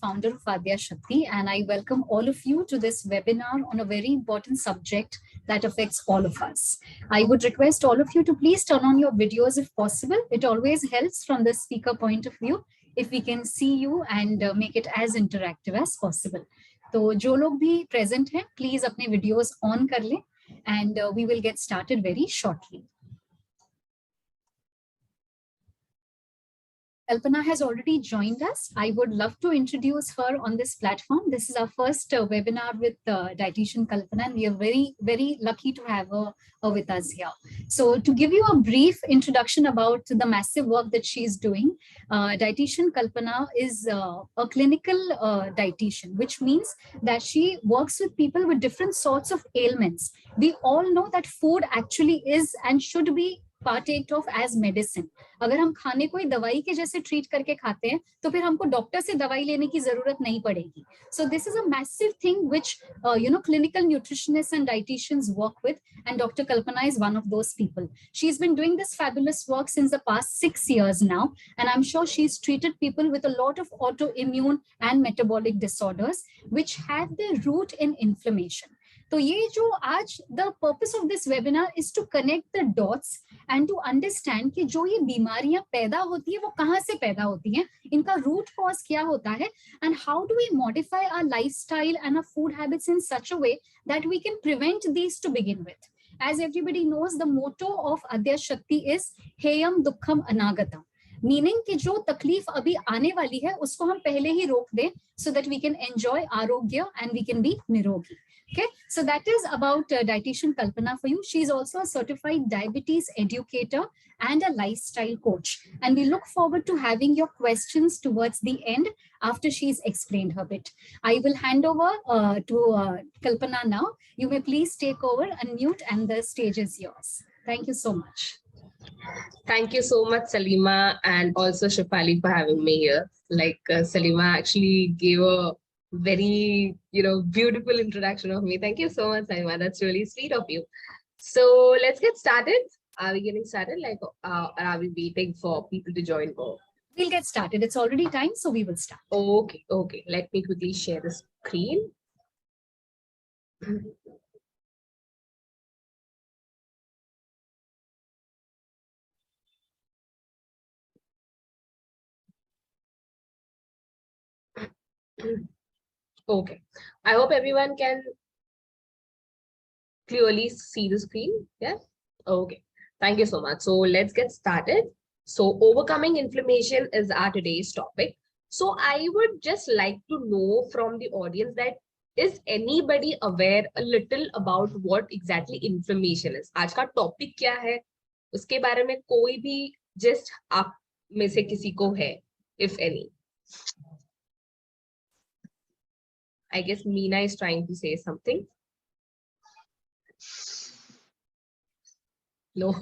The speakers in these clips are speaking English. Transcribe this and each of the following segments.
founder of AdyaShakti, and I welcome all of you to this webinar on a very important subject that affects all of us. I would request all of you to please turn on your videos if possible. It always helps from the speaker point of view if we can see you and make it as interactive as possible. तो जो लोग भी present हैं, please अपने videos on कर लें, and we will get started very shortly. Kalpana has already joined us. I would love to introduce her on this platform. This is our first webinar with dietitian Kalpana, and we are very, very lucky to have her with us here. So to give you a brief introduction about the massive work that she is doing, dietitian Kalpana is a clinical dietitian, which means that she works with people with different sorts of ailments. We all know that food actually is and should be partaked of as medicine. अगर हम खाने को दवाई के जैसे treat करके खाते हैं तो फिर हमको डॉक्टर से दवाई लेने की जरूरत नहीं पड़ेगी. So this is a massive thing which clinical nutritionists and dietitians work with, and Dr. Kalpana is one of those people. She's been doing this fabulous work since the past 6 years now, and I'm sure she's treated people with a lot of autoimmune and metabolic disorders which have their root in inflammation. तो ये जो आज the purpose of this webinar is to connect the dots and to understand कि जो ये बीमारियां पैदा होती है वो कहाँ से पैदा होती हैं, इनका root cause क्या होता है, and how do we modify our lifestyle and our food habits in such a way that we can prevent these to begin with. As everybody knows, the motto of AdyaShakti is Heyam Dukkham Anagatam, meaning कि जो तकलीफ अभी आने वाली है उसको हम पहले ही रोक दें so that we can enjoy आरोग्य and we can be nirogi. Okay, so that is about dietitian Kalpana for you. She is also a certified diabetes educator and a lifestyle coach. And we look forward to having your questions towards the end after she's explained her bit. I will hand over to Kalpana now. You may please take over, unmute, and the stage is yours. Thank you so much. Thank you so much, Salima, and also Shafali for having me here. Like Salima actually gave a very beautiful introduction of me. Thank you so much, Salima. That's really sweet of you. So let's get started. Are we getting started? Or are we waiting for people to join? We'll get started. It's already time, so we will start. Okay. Let me quickly share the screen. Okay, I hope everyone can clearly see the screen. Yeah, okay, thank you so much. So let's get started. So overcoming inflammation is our today's topic. So I would just like to know from the audience that is anybody aware a little about what exactly inflammation is? आज का topic क्या है उसके बारे में कोई भी just आप में से किसी को है, if any? I guess Meena is trying to say something. No,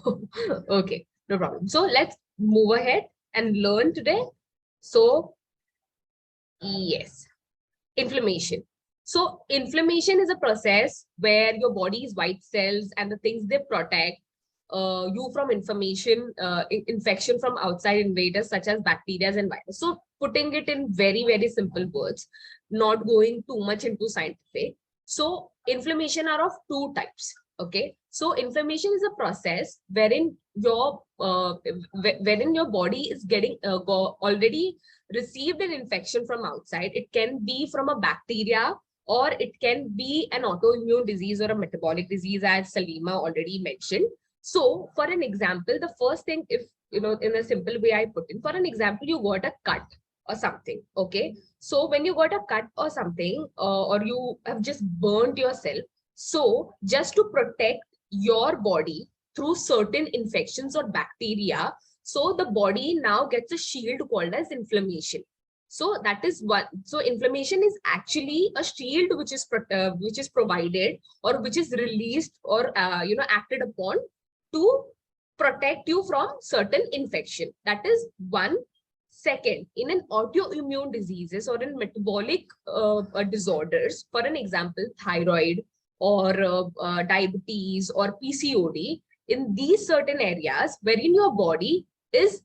okay, no problem. So let's move ahead and learn today. So yes, inflammation. So inflammation is a process where your body's white cells and the things they protect you from infection from outside invaders such as bacteria and viruses. So putting it in very, very simple words, not going too much into scientific. So inflammation are of two types. Okay, so inflammation is a process wherein your body is getting already received an infection from outside. It can be from a bacteria or it can be an autoimmune disease or a metabolic disease, as Salima already mentioned. So for an example, the first thing, if in a simple way I put in, for an example, you got a cut or something. Okay, so when you got a cut or something, or you have just burnt yourself, so just to protect your body through certain infections or bacteria, so the body now gets a shield called as inflammation. So that is what. So inflammation is actually a shield which is provided or which is released or acted upon to protect you from certain infection. That is one. Second, in an autoimmune diseases or in metabolic disorders, for an example, thyroid or diabetes or PCOD, in these certain areas wherein your body is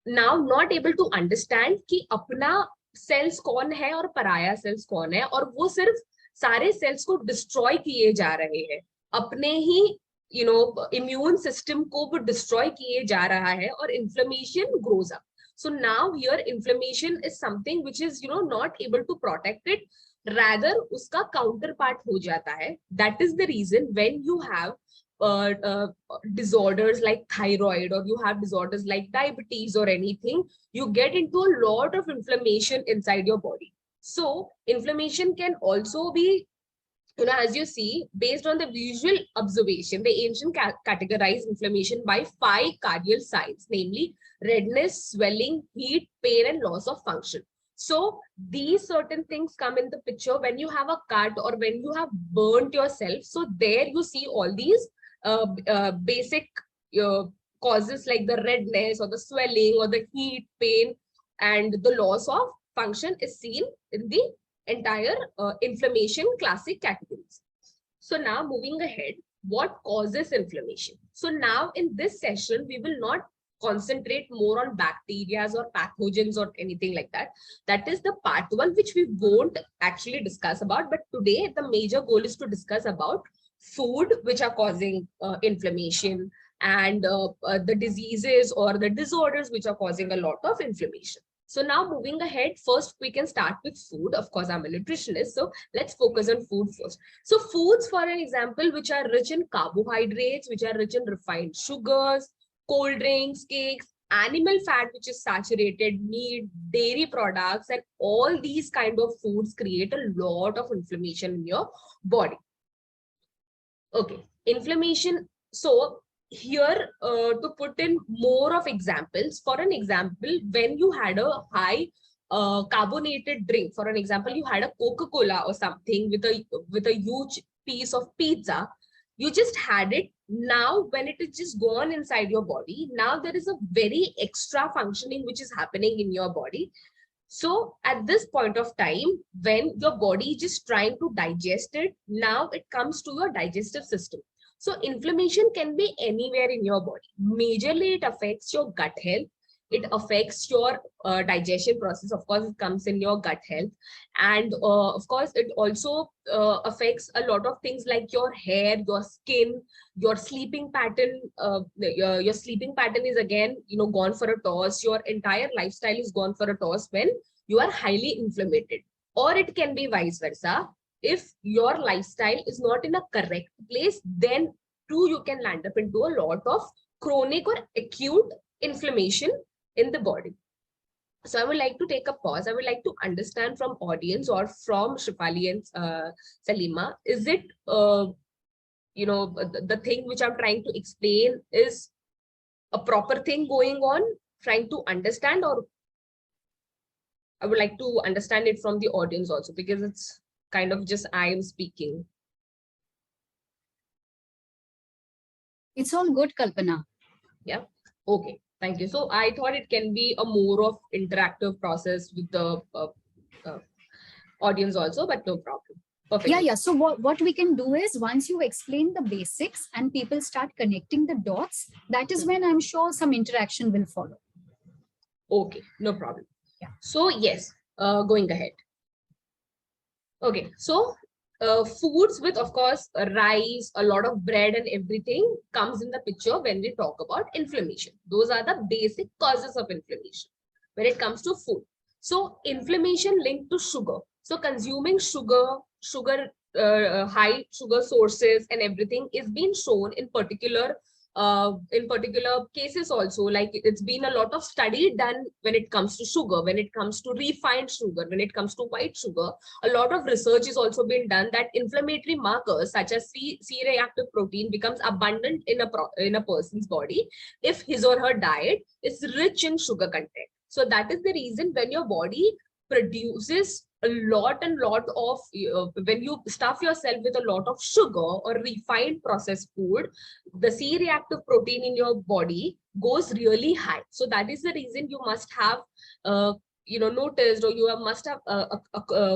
now not able to understand कि अपना sales कौन है और पराया sales कौन है, और वो सिर्फ सारे सेल्स को डिस्ट्रॉय किए जा रहे हैं, अपने ही इम्यून सिस्टम को वो डिस्ट्रॉय किए जा रहा है, और inflammation grows up. So now here inflammation is something which is not able to protect it, rather उसका counterpart हो जाता है. That is the reason when you have disorders like thyroid, or you have disorders like diabetes or anything, you get into a lot of inflammation inside your body. So inflammation can also be, as you see, based on the visual observation, the ancient categorized inflammation by 5 cardinal signs, namely redness, swelling, heat, pain, and loss of function. So these certain things come in the picture when you have a cut or when you have burnt yourself. So there you see all these basic causes like the redness or the swelling or the heat, pain, and the loss of function is seen in the entire inflammation classic categories. So now moving ahead, what causes inflammation? So now in this session, we will not concentrate more on bacteria or pathogens or anything like that. That is the part 1, which we won't actually discuss about. But today, the major goal is to discuss about food which are causing inflammation, and the diseases or the disorders which are causing a lot of inflammation. So now moving ahead, first we can start with food. Of course, I'm a nutritionist, so let's focus on food first. So foods, for an example, which are rich in carbohydrates, which are rich in refined sugars, cold drinks, cakes, animal fat, which is saturated, meat, dairy products, and all these kind of foods create a lot of inflammation in your body. Okay, inflammation. So here to put in more of examples, for an example, when you had a high carbonated drink, for an example, you had a Coca-Cola or something with a huge piece of pizza, you just had it. Now when it is just gone inside your body, now there is a very extra functioning which is happening in your body. So at this point of time, when your body is just trying to digest it, now it comes to your digestive system. So inflammation can be anywhere in your body. Majorly, it affects your gut health. It affects your digestion process. Of course, it comes in your gut health. And of course, it also affects a lot of things like your hair, your skin, your sleeping pattern. Your sleeping pattern is again, gone for a toss. Your entire lifestyle is gone for a toss when you are highly inflamed. Or it can be vice versa. If your lifestyle is not in a correct place, then too you can land up into a lot of chronic or acute inflammation in the body. So I would like to take a pause. I would like to understand from audience or from Shifali and Salima, is it, the thing which I'm trying to explain is a proper thing going on, trying to understand, or I would like to understand it from the audience also, because it's kind of just I am speaking. It's all good, Kalpana. Yeah. Okay. Thank you. So I thought it can be a more of interactive process with the audience also, but no problem. Perfect. Yeah. So what we can do is, once you explain the basics and people start connecting the dots, that is when I'm sure some interaction will follow. Okay, no problem. Yeah. So yes, going ahead. Okay, so foods with, of course, rice, a lot of bread and everything comes in the picture when we talk about inflammation. Those are the basic causes of inflammation when it comes to food. So inflammation linked to sugar. So consuming sugar, high sugar sources and everything is being shown in particular cases also. Like it's been a lot of study done when it comes to sugar, when it comes to refined sugar, when it comes to white sugar. A lot of research is also been done that inflammatory markers such as C-reactive protein becomes abundant in a person's body if his or her diet is rich in sugar content. So that is the reason when your body produces a lot of, when you stuff yourself with a lot of sugar or refined processed food, the C-reactive protein in your body goes really high. So that is the reason you must have noticed, or you must have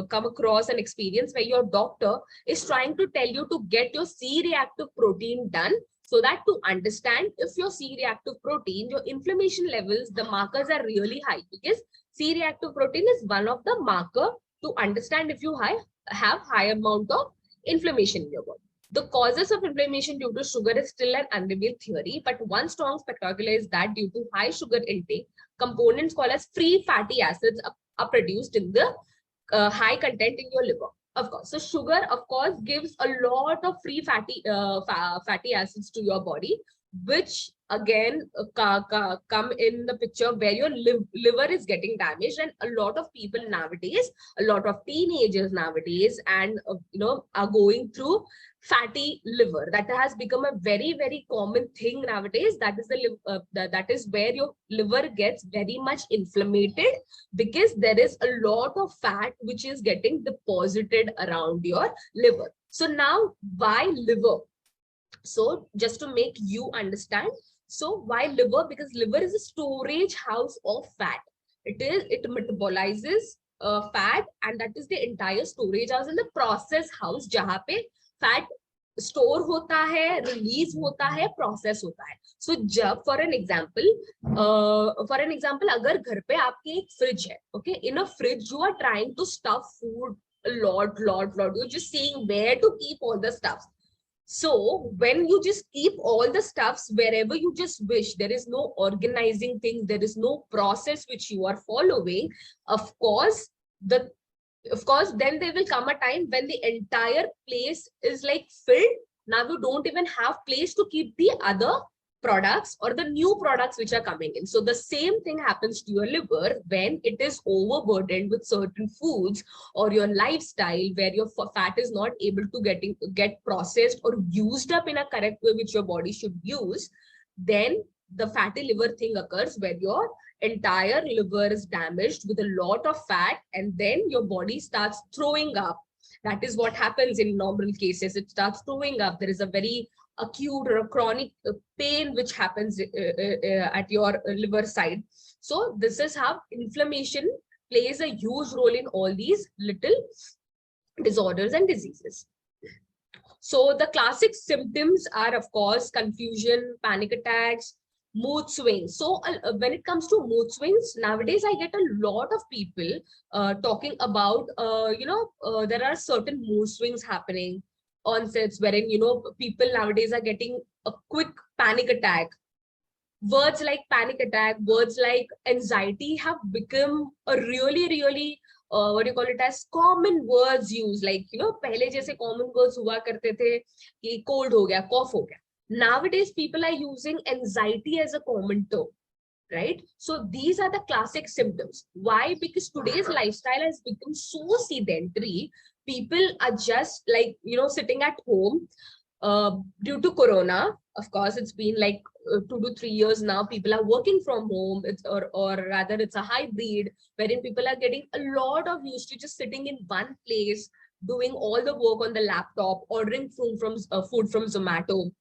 come across an experience where your doctor is trying to tell you to get your C-reactive protein done, so that to understand if your C-reactive protein, your inflammation levels, the markers are really high, because C-reactive protein is one of the marker to understand if you have high amount of inflammation in your body. The causes of inflammation due to sugar is still an unrevealed theory, but one strong spectacular is that due to high sugar intake, components called as free fatty acids are produced in the high content in your liver. Of course, so sugar, of course, gives a lot of free fatty acids to your body, which again come in the picture where your liver is getting damaged. And a lot of people nowadays, a lot of teenagers nowadays, and are going through fatty liver. That has become a very, very common thing nowadays. That is that is where your liver gets very much inflamed, because there is a lot of fat which is getting deposited around your liver. So now, why liver? So just to make you understand, so why liver? Because liver is a storage house of fat. It metabolizes fat, and that is the entire storage house and the process house jahan pe fat store होता है, release होता है, process होता है. सो जब for an example अगर घर पे आपके एक फ्रिज है, okay, in a fridge you are trying to stuff food lot, you're just seeing where to keep all the stuffs. So when you just keep all the stuffs wherever you just wish, there is no organizing thing, there is no process which you are following, of course then there will come a time when the entire place is like filled. Now you don't even have place to keep the other products or the new products which are coming in. So the same thing happens to your liver when it is overburdened with certain foods, or your lifestyle where your fat is not able to get processed or used up in a correct way which your body should use. Then the fatty liver thing occurs where your entire liver is damaged with a lot of fat, and then your body starts throwing up. That is what happens in normal cases. It starts throwing up. There is a very acute or a chronic pain which happens at your liver side. So this is how inflammation plays a huge role in all these little disorders and diseases. So the classic symptoms are, of course, confusion, panic attacks, mood swings. So when it comes to mood swings, nowadays I get a lot of people talking about, there are certain mood swings happening, onsets wherein, people nowadays are getting a quick panic attack. Words like panic attack, words like anxiety have become a really, really what do you call it as common words used. Like, pehle jaise common words hua karte the ki cold ho gaya, cough ho gaya. Nowadays, people are using anxiety as a common term, right? So these are the classic symptoms. Why? Because today's lifestyle has become so sedentary. People are just like, sitting at home due to Corona. Of course, it's been like 2 to 3 years now. People are working from home, or rather it's a hybrid wherein people are getting a lot of used to just sitting in one place, doing all the work on the laptop, ordering food from Zomato.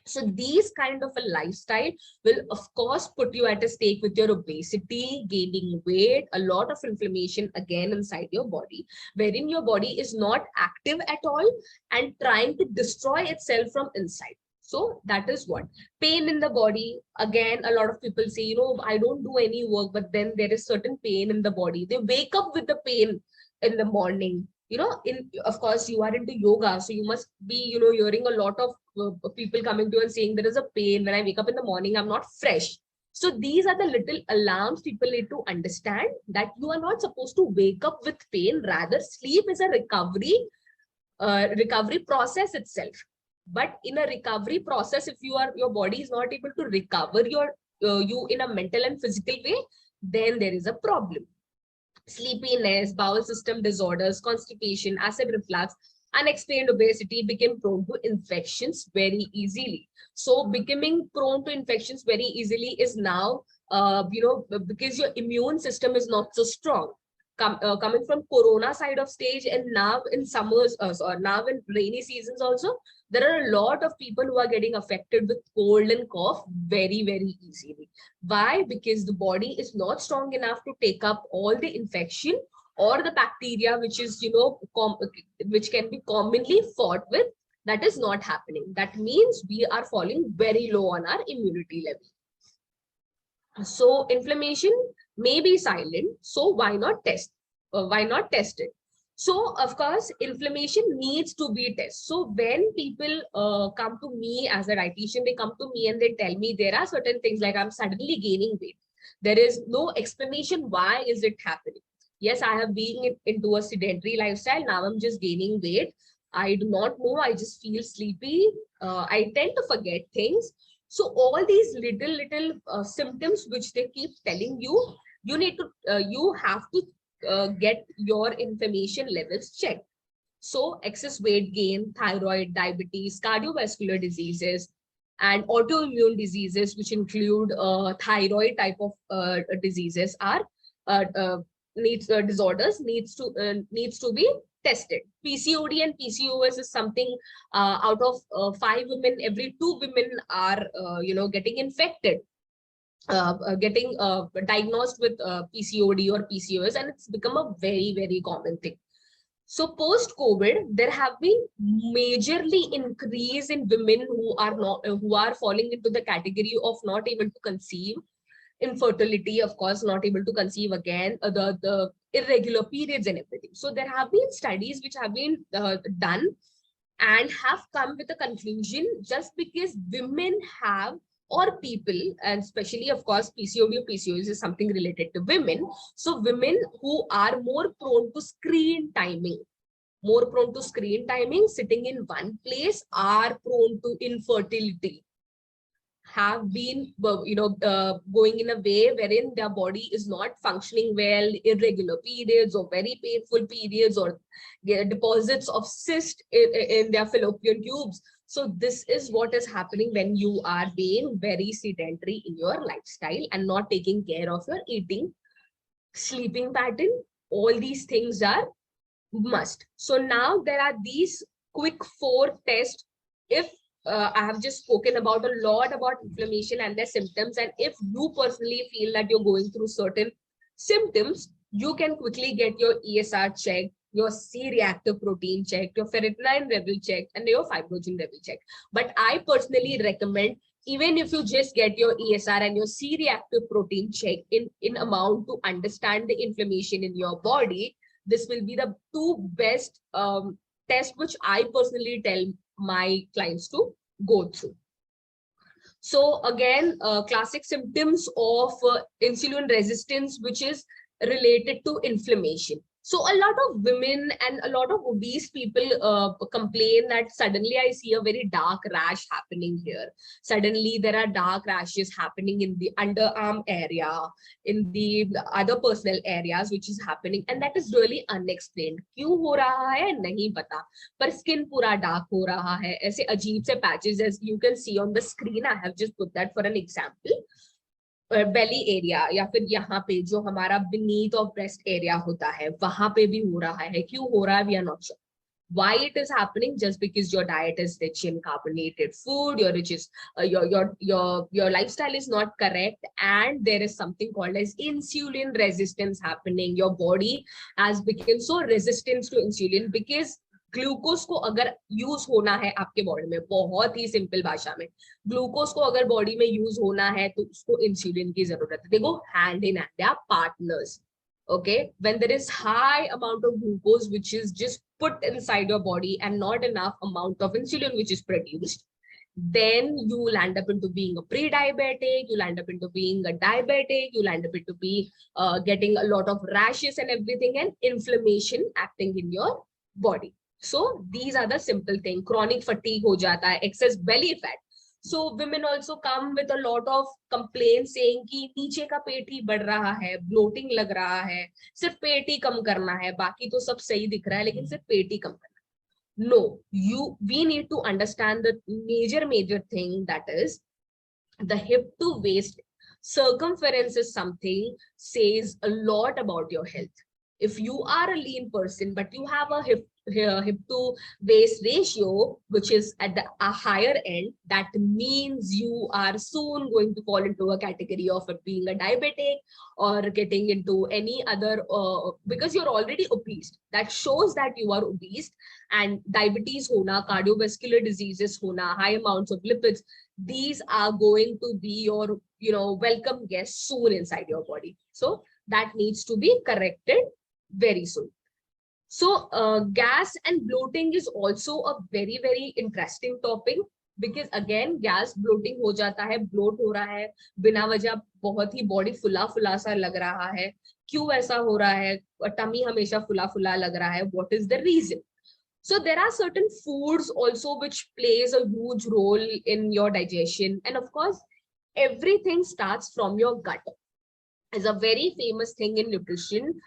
So these kind of a lifestyle will, of course, put you at a stake with your obesity, gaining weight, a lot of inflammation again inside your body, wherein your body is not active at all and trying to destroy itself from inside. So that is what. Pain in the body. Again, a lot of people say, I don't do any work, but then there is certain pain in the body. They wake up with the pain in the morning. Of course, you are into yoga, so you must be, hearing a lot of people coming to you and saying there is a pain when I wake up in the morning, I'm not fresh. So these are the little alarms people need to understand, that you are not supposed to wake up with pain. Rather, sleep is a recovery process itself. But in a recovery process, if your body is not able to recover you in a mental and physical way, then there is a problem. Sleepiness, bowel system disorders, constipation, acid reflux, unexplained obesity became prone to infections very easily. So becoming prone to infections very easily is now, because your immune system is not so strong. Coming from Corona side of stage, and now in summers, or now in rainy seasons also, there are a lot of people who are getting affected with cold and cough very, very easily. Why? Because the body is not strong enough to take up all the infection or the bacteria, which is, which can be commonly fought with. That is not happening. That means we are falling very low on our immunity level. So inflammation may be silent. So why not test? Why not test it? So of course, inflammation needs to be tested. So when people come to me as a dietitian, they come to me and they tell me there are certain things like I'm suddenly gaining weight. There is no explanation why is it happening. Yes, I have been into a sedentary lifestyle. Now I'm just gaining weight. I do not know. I just feel sleepy. I tend to forget things. So all these little symptoms which they keep telling you, you have to get your inflammation levels checked. So excess weight gain, thyroid, diabetes, cardiovascular diseases, and autoimmune diseases, which include thyroid type of diseases, are disorders needs to be tested. PCOD and PCOS is something out of 5 women, every 2 women are getting infected, getting diagnosed with PCOD or PCOS, and it's become a very common thing. So post-COVID, there have been majorly increase in women who are falling into the category of not able to conceive, infertility, of course, not able to conceive again, the irregular periods and everything. So there have been studies which have been done and have come with a conclusion, just because women have, or people, and especially of course PCOD or PCOS is something related to women. So women who are more prone to screen timing, sitting in one place, are prone to infertility, have been going in a way wherein their body is not functioning well, irregular periods or very painful periods, or deposits of cyst in their fallopian tubes. So this is what is happening when you are being very sedentary in your lifestyle and not taking care of your eating, sleeping pattern. All these things are must. So now there are these quick 4 tests. If I have just spoken about a lot about inflammation and their symptoms, and if you personally feel that you're going through certain symptoms, you can quickly get your ESR checked, your C-reactive protein checked, your ferritin level checked, and your fibrogen level checked. But I personally recommend, even if you just get your ESR and your C-reactive protein checked in amount to understand the inflammation in your body, this will be the 2 best tests which I personally tell my clients to go through. So again, classic symptoms of insulin resistance, which is related to inflammation. So a lot of women and a lot of obese people complain that suddenly I see a very dark rash happening here. Suddenly there are dark rashes happening in the underarm area, in the other personal areas, which is happening, and that is really unexplained. क्यों हो रहा है नहीं पता, पर skin पूरा dark हो रहा है, ऐसे अजीब से patches, as you can see on the screen. I have just put that for an example. Belly area या फिर यहाँ पे जो हमारा beneath of breast area होता है, वहां पे भी हो रहा है. क्यों हो रहा है, we are not sure. Why it is happening? Just because your diet is rich in carbonated food, your lifestyle is not correct, and there is something called as insulin resistance happening. Your body has become so resistant to insulin because glucose को अगर use होना है आपके body में, बहुत ही simple भाषा में, glucose को अगर बॉडी में यूज होना है तो उसको इंसुलिन की जरूरत है. देखो, hand in hand, they are partners. Okay, when there is high amount of glucose which is just put inside your body and not enough amount of insulin which is produced, then you will end up into being a pre-diabetic, you'll end up into being a diabetic, you'll end up into be getting a lot of rashes and everything, and inflammation acting in your body. So these are the simple things. Chronic fatigue ho jata hai, excess belly fat. So women also come with a lot of complaints saying कि नीचे का पेट ही बढ़ रहा है, bloating लग रहा है, सिर्फ पेट ही कम करना है, बाकी तो सब सही दिख रहा है लेकिन सिर्फ पेट ही कम करना है. No, we need to understand the major thing, that is the hip to waist circumference is something says a lot about your health. If you are a lean person but you have a hip to waist ratio which is at a higher end, that means you are soon going to fall into a category of being a diabetic or getting into any other because you're already obese. That shows that you are obese, and diabetes hona, cardiovascular diseases hona, high amounts of lipids, these are going to be your welcome guests soon inside your body. So that needs to be corrected very soon. So gas and bloating is also a very, very interesting topic, because again gas bloating हो जाता है, bloat हो रहा है बिना वजह, बहुत ही body फुला फुला सा लग रहा है, क्यों ऐसा हो रहा है, tummy हमेशा फुला फुला लग रहा है, what is the reason? So there are certain foods also which plays a huge role in your digestion, and of course everything starts from your gut. Is a very famous thing in nutrition.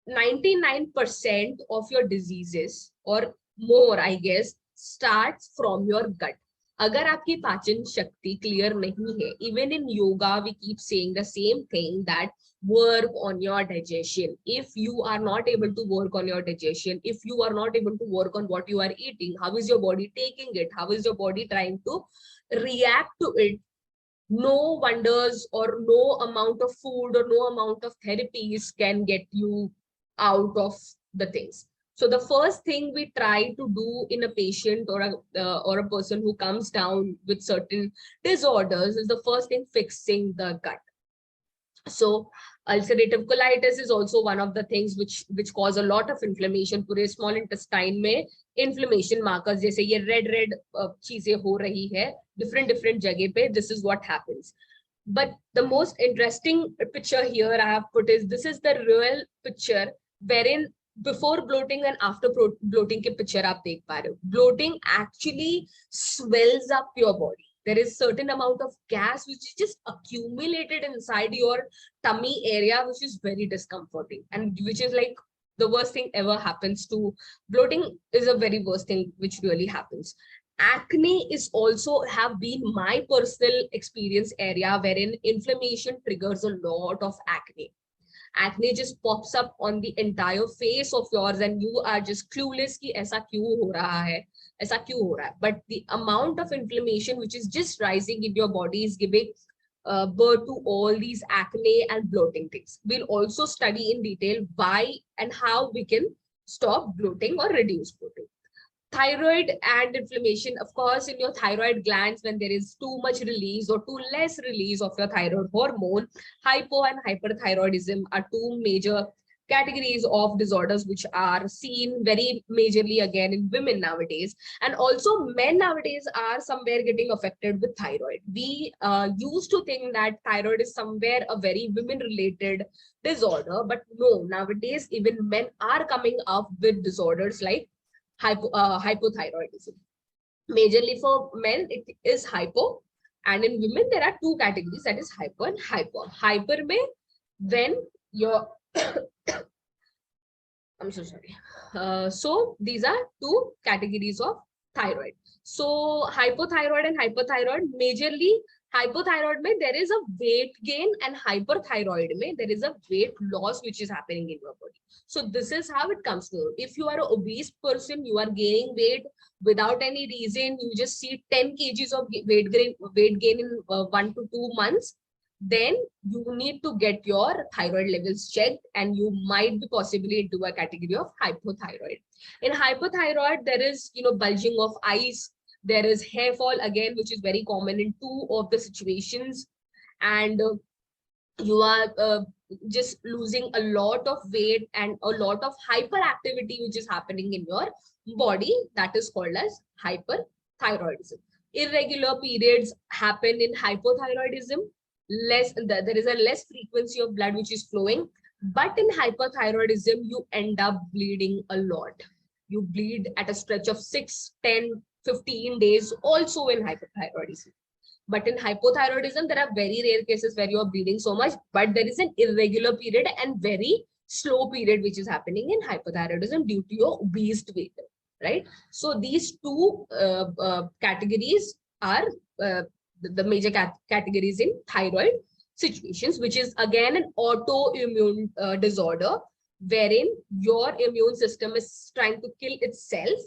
99% of your diseases or more, I guess, starts from your gut. अगर आपकी पाचन शक्ति clear नहीं है, even in yoga we keep saying the same thing, that work on your digestion. If you are not able to work on your digestion, if you are not able to work on what you are eating, how is your body taking it, how is your body trying to react to it, no wonders or no amount of food or no amount of therapies can get you out of the things. So the first thing we try to do in a patient or a person who comes down with certain disorders is the first thing, fixing the gut. So ulcerative colitis is also one of the things which cause a lot of inflammation. पूरे small intestine में inflammation markers जैसे ये red चीजें हो रही है different जगह पे, this is what happens. But the most interesting picture here I have put is, this is the real picture wherein before bloating and after bloating के picture आप देख पा रहे हो. Bloating actually swells up your body. There is certain amount of gas which is just accumulated inside your tummy area, which is very discomforting, and which is like the worst thing ever happens to bloating. Is a very worst thing which really happens. Acne is also have been my personal experience area wherein inflammation triggers a lot of acne. Acne just pops up on the entire face of yours and you are just clueless कि ऐसा क्यों हो रहा है, ऐसा क्यों हो रहा है. But the amount of inflammation which is just rising in your body is giving birth to all these acne and bloating things. We'll also study in detail why and how we can stop bloating or reduce bloating. Thyroid and inflammation, of course, in your thyroid glands, when there is too much release or too less release of your thyroid hormone, hypo and hyperthyroidism are two major categories of disorders which are seen very majorly again in women nowadays. And also men nowadays are somewhere getting affected with thyroid. We used to think that thyroid is somewhere a very women related disorder, but no, nowadays even men are coming up with disorders like hypothyroidism. Majorly for men it is hypo, and in women there are two categories, that is hypo and hyper. Hyper may when your I'm so sorry. So these are two categories of thyroid. So hypothyroid and hyperthyroid, majorly hypothyroid mein there is a weight gain and hyperthyroid mein there is a weight loss which is happening in your body. So this is how it comes to you. If you are an obese person, you are gaining weight without any reason, you just see 10 kgs of weight gain in 1 to 2 months, then you need to get your thyroid levels checked and you might be possibly into a category of hypothyroid. In hypothyroid, there is, bulging of eyes, there is hair fall again, which is very common in two of the situations, and you are just losing a lot of weight and a lot of hyperactivity which is happening in your body, that is called as hyperthyroidism. Irregular periods happen in hypothyroidism. There is a less frequency of blood which is flowing, but in hyperthyroidism you end up bleeding a lot. You bleed at a stretch of 6, 10, 15 days also in hyperthyroidism. But in hypothyroidism there are very rare cases where you are bleeding so much, but there is an irregular period and very slow period which is happening in hypothyroidism due to your obese weight, right? So these two categories are the major categories in thyroid situations, which is again an autoimmune disorder wherein your immune system is trying to kill itself.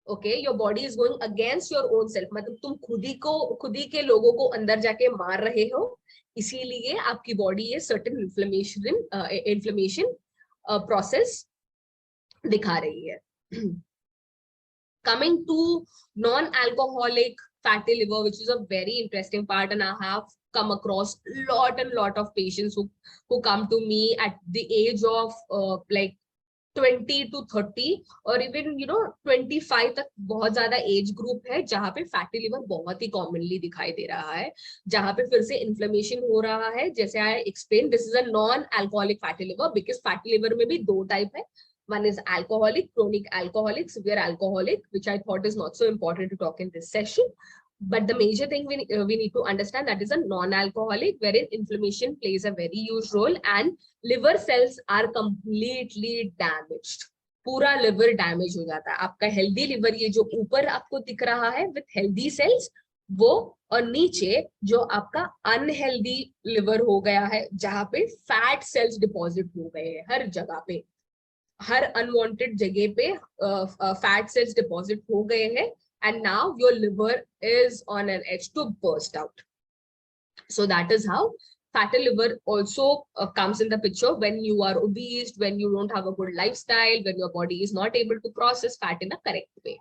Okay, your body is going against your own self. मतलब तुम खुद ही के लोगों को अंदर जाके मार रहे हो, इसीलिए आपकी बॉडी ये certain inflammation process दिखा रही है. Coming to non-alcoholic fatty liver, which is a very interesting part, and I have come across lot and lot of patients who come to me at the age of like 20 to 30 और even 25 तक बहुत ज्यादा age group है जहाँ पे fatty liver बहुत ही commonly दिखाई दे रहा है, जहाँ पे फिर से इन्फ्लेमेशन हो रहा है. जैसे I explain, this is a non alcoholic fatty liver, because fatty liver में भी दो टाइप है. One is alcoholic, chronic alcoholic, severe alcoholic, which I thought is not so important to talk in this session. But the major thing we need to understand, that is a non-alcoholic, wherein inflammation plays a very huge role and liver cells are completely damaged. पूरा liver damage हो जाता है. आपका healthy liver, ये जो ऊपर आपको दिख रहा है with healthy cells, वो, और नीचे जो आपका unhealthy liver हो गया है, जहाँ पे fat cells deposit हो गए हैं हर जगह पे, हर अनवांटेड जगह पे फैट सेल्स डिपॉजिट हो गए हैं, and now your liver is on an edge to burst out. So that is how fatty liver also comes in the picture when you are obese, when you don't have a good lifestyle, when your body is not able to process fat in a correct way.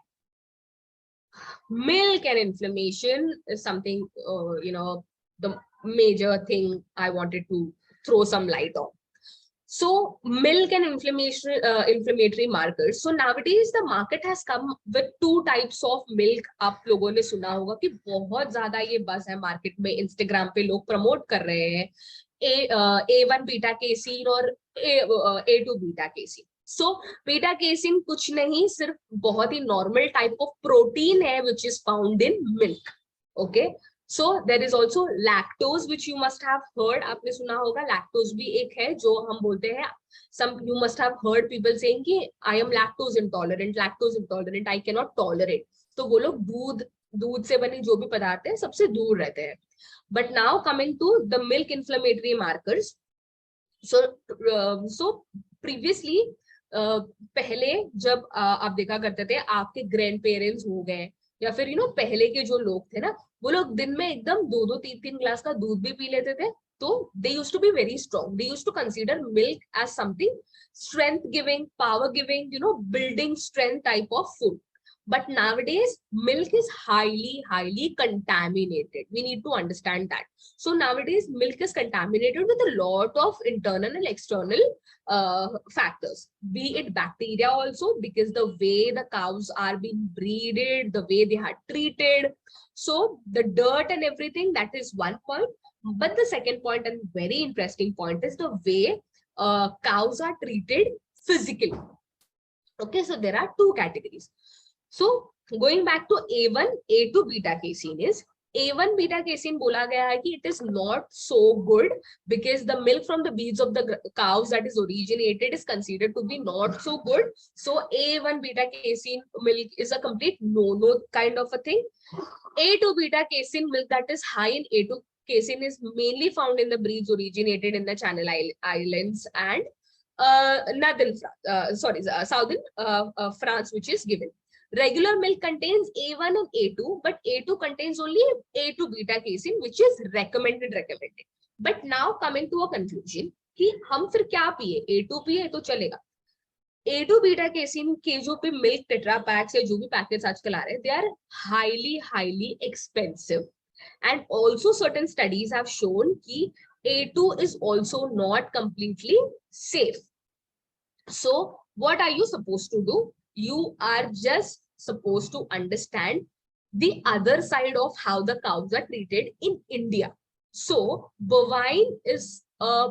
Milk and inflammation is something, the major thing I wanted to throw some light on. So milk and inflammatory markers. So nowadays the market has come with two types of milk. आप लोगों ने सुना होगा कि बहुत ज्यादा ये बस है मार्केट में, इंस्टाग्राम पे लोग प्रमोट कर रहे हैं A1 बीटा केसीन और A2 beta casein. So beta casein कुछ नहीं, सिर्फ बहुत ही नॉर्मल टाइप ऑफ प्रोटीन है which is found in milk. Okay. So there is also lactose, which you must have heard. आपने सुना होगा, lactose भी एक है जो हम बोलते हैं. Some you must have heard people saying कि I am lactose intolerant, I cannot tolerate. तो वो लोग दूध से बनी जो भी पदार्थ है सबसे दूर रहते हैं. But now coming to the milk inflammatory markers. So previously पहले जब आप देखा करते थे, आपके ग्रैंड पेरेंट्स हो गए या फिर पहले के जो लोग थे ना, वो लोग दिन में एकदम 2-3 ग्लास का दूध भी पी लेते थे. तो they used to be very strong. They used to consider milk as something strength giving, power giving, building strength type of food. But nowadays milk is highly contaminated. We need to understand that. So nowadays milk is contaminated with a lot of internal and external factors, be it bacteria also, because the way the cows are being breeded, the way they are treated. So the dirt and everything, that is one point. But the second point and very interesting point is the way cows are treated physically. Okay, so there are two categories. So going back to A1, A2 beta casein is, A1 beta casein बोला गया है कि it is not so good because the milk from the beads of the cows that is originated is considered to be not so good. So A1 beta casein milk is a complete no kind of a thing. A2 beta casein milk that is high in A2 casein is mainly found in the breeds originated in the Channel Islands and southern France, which is given. Regular milk contains A1 and A2, but A2 contains only A2 beta casein, which is recommended. But now coming to a conclusion कि हम फिर क्या पिए, A2 पिए तो चलेगा. A2 beta casein के जो भी milk tetra packs या जो भी packets आजकल आ रहे हैं, they are highly expensive. And also certain studies have shown कि A2 is also not completely safe. So what are you supposed to do? You are just supposed to understand the other side of how the cows are treated in India. So bovine is a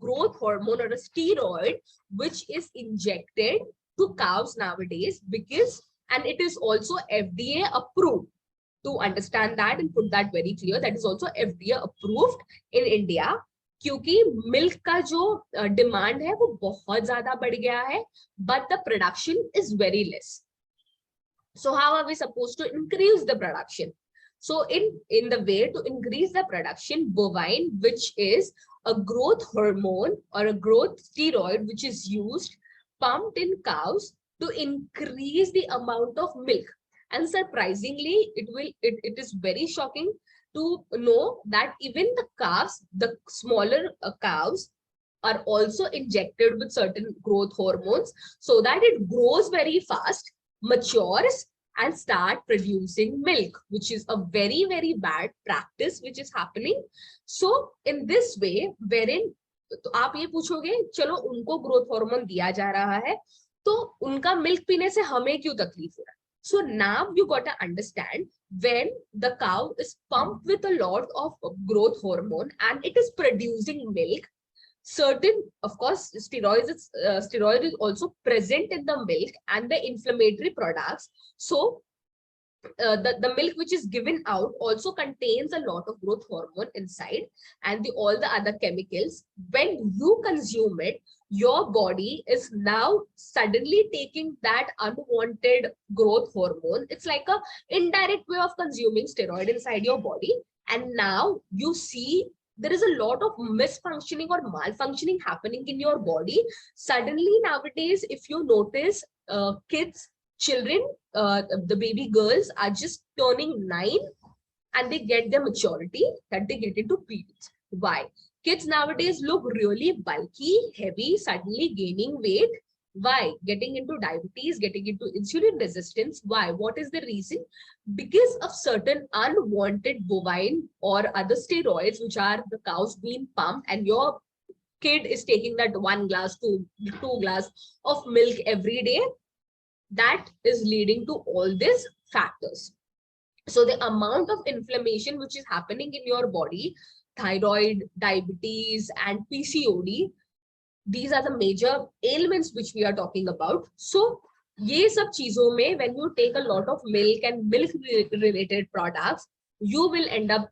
growth hormone or a steroid which is injected to cows nowadays because, and it is also FDA approved. To understand that and put that very clear, that is also FDA approved in India. क्योंकि milk का जो demand है वो बहुत ज्यादा बढ़ गया है, but the production is very less. So how are we supposed to increase the production? So in the way to increase the production, bovine, which is a growth hormone or a growth steroid which is used, pumped in cows to increase the amount of milk. And surprisingly, it is very shocking to know that even the calves, the smaller cows, are also injected with certain growth hormones so that it grows very fast, matures, and start producing milk, which is a very, very bad practice which is happening. So in this way, wherein तो आप ये पूछोगे चलो उनको growth hormone दिया जा रहा है तो उनका मिल्क पीने से हमें क्यों तकलीफ हो रहा है. So now you got to understand, when the cow is pumped with a lot of growth hormone and it is producing milk, certain, of course, steroid is also present in the milk and the inflammatory products. So the milk which is given out also contains a lot of growth hormone inside, and all the other chemicals. When you consume it, your body is now suddenly taking that unwanted growth hormone. It's like a indirect way of consuming steroid inside your body, and now you see there is a lot of misfunctioning or malfunctioning happening in your body. Suddenly nowadays, if you notice, children, the baby girls are just turning 9 and they get their maturity, that they get into periods. Why? Kids nowadays look really bulky, heavy, suddenly gaining weight. Why? Getting into diabetes, getting into insulin resistance. Why? What is the reason? Because of certain unwanted bovine or other steroids, which are the cows being pumped, and your kid is taking that 1 glass, two glass of milk every day. That is leading to all these factors. So the amount of inflammation which is happening in your body, thyroid, diabetes, and PCOD, these are the major ailments which we are talking about. So ये सब चीजों में, when you take a lot of milk and milk related products, you will end up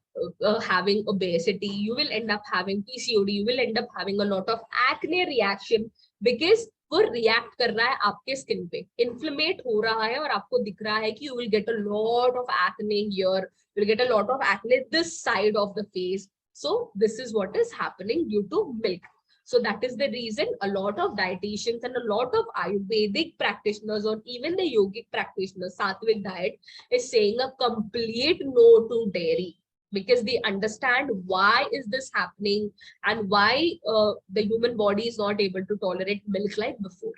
having obesity, you will end up having PCOD, you will end up having a lot of acne reaction, because वो react कर रहा है आपके skin पे, इन्फ्लेमेट हो रहा है और आपको दिख रहा है कि you will get a lot of acne here, you will get a lot of acne this side of the face. So this is what is happening due to milk. So that is the reason a lot of dietitians and a lot of Ayurvedic practitioners or even the yogic practitioners, Sattvic diet, is saying a complete no to dairy, because they understand why is this happening and why the human body is not able to tolerate milk like before.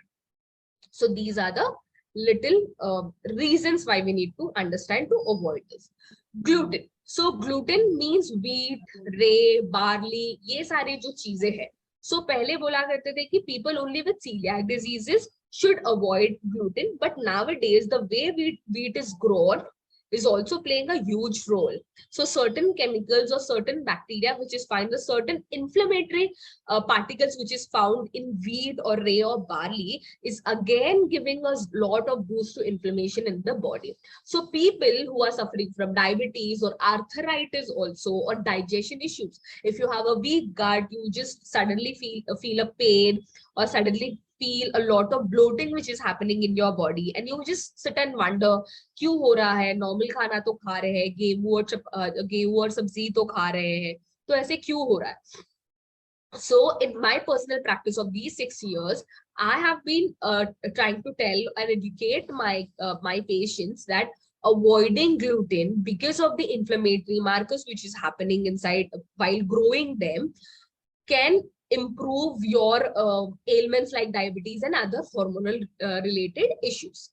So these are the little reasons why we need to understand to avoid this. Gluten. So gluten means wheat, ray, barley, ये सारे जो चीजें हैं. So पहले बोला करते थे कि people only with celiac diseases should avoid gluten, but nowadays the way wheat is grown is also playing a huge role. So certain chemicals or certain bacteria which is found, the certain inflammatory particles which is found in wheat or ray or barley is again giving us lot of boost to inflammation in the body. So people who are suffering from diabetes or arthritis also, or digestion issues, if you have a weak gut, you just suddenly feel a pain, or suddenly feel a lot of bloating which is happening in your body, and you just sit and wonder क्यों हो रहा है, normal खाना तो खा रहे हैं, गेहूं और सब्जी तो खा रहे हैं, तो ऐसे क्यों हो रहा है. So in my personal practice of these 6 years, I have been trying to tell and educate my patients that avoiding gluten because of the inflammatory markers which is happening inside while growing them can improve your ailments like diabetes and other hormonal related issues.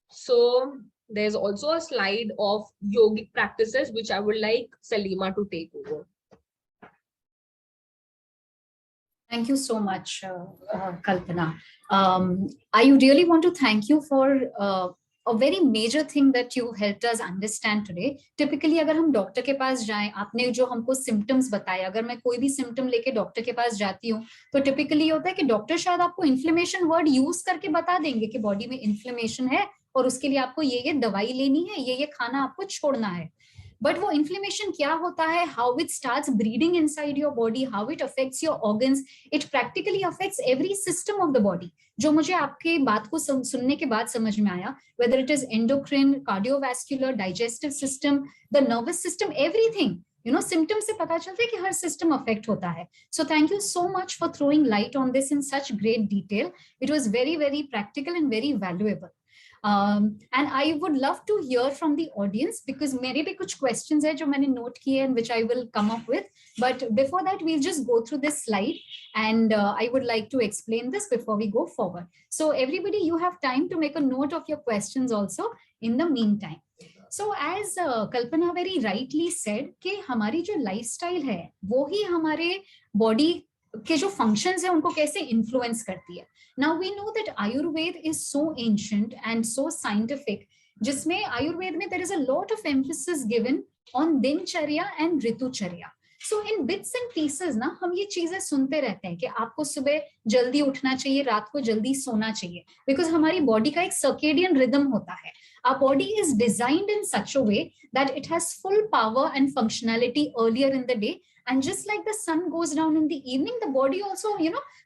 So there's also a slide of yogic practices which I would like Salima to take over. Thank you so much, Kalpana. I really want to thank you for a very major thing that you helped us understand today. Typically, अगर हम doctor के पास जाएं, आपने जो हमको symptoms बताए, अगर मैं कोई भी सिम्टम लेके डॉक्टर के पास जाती हूँ, तो टिपिकली होता है कि डॉक्टर शायद आपको इन्फ्लेमेशन वर्ड यूज करके बता देंगे कि बॉडी में इन्फ्लेमेशन है और उसके लिए आपको ये दवाई लेनी है, ये खाना आपको छोड़ना है. बट वो इन्फ्लेमेशन क्या होता है, how it starts breeding inside your body, how it affects your organs, it practically affects every system of the body. जो मुझे आपके बात को सुनने के बाद समझ में आया, whether it is endocrine, cardiovascular, digestive system, the nervous system, everything. Symptoms से पता चलता है कि हर सिस्टम अफेक्ट होता है. So thank you so much for throwing light on this in such great detail. It was very very practical and very valuable. And I would love to hear from the audience because मेरे भी कुछ questions है जो मैंने note किए and which I will come up with. But before that, we'll just go through this slide and I would like to explain this before we go forward. So everybody, you have time to make a note of your questions also in the meantime. So as Kalpana very rightly said कि हमारी जो lifestyle है वो ही हमारे body के जो functions है उनको कैसे influence करती है. Now we know that Ayurveda is so ancient and so scientific, जिसमें Ayurveda में there is a lot of emphasis given on दिनचर्या and ऋतुचर्या. So in bits and pieces ना हम ये चीजें सुनते रहते हैं कि आपको सुबह जल्दी उठना चाहिए, रात को जल्दी सोना चाहिए, because हमारी body का एक circadian rhythm होता है. Our body is designed in such a way that it has full power and functionality earlier in the day. And just like the sun goes down in the evening, the body also,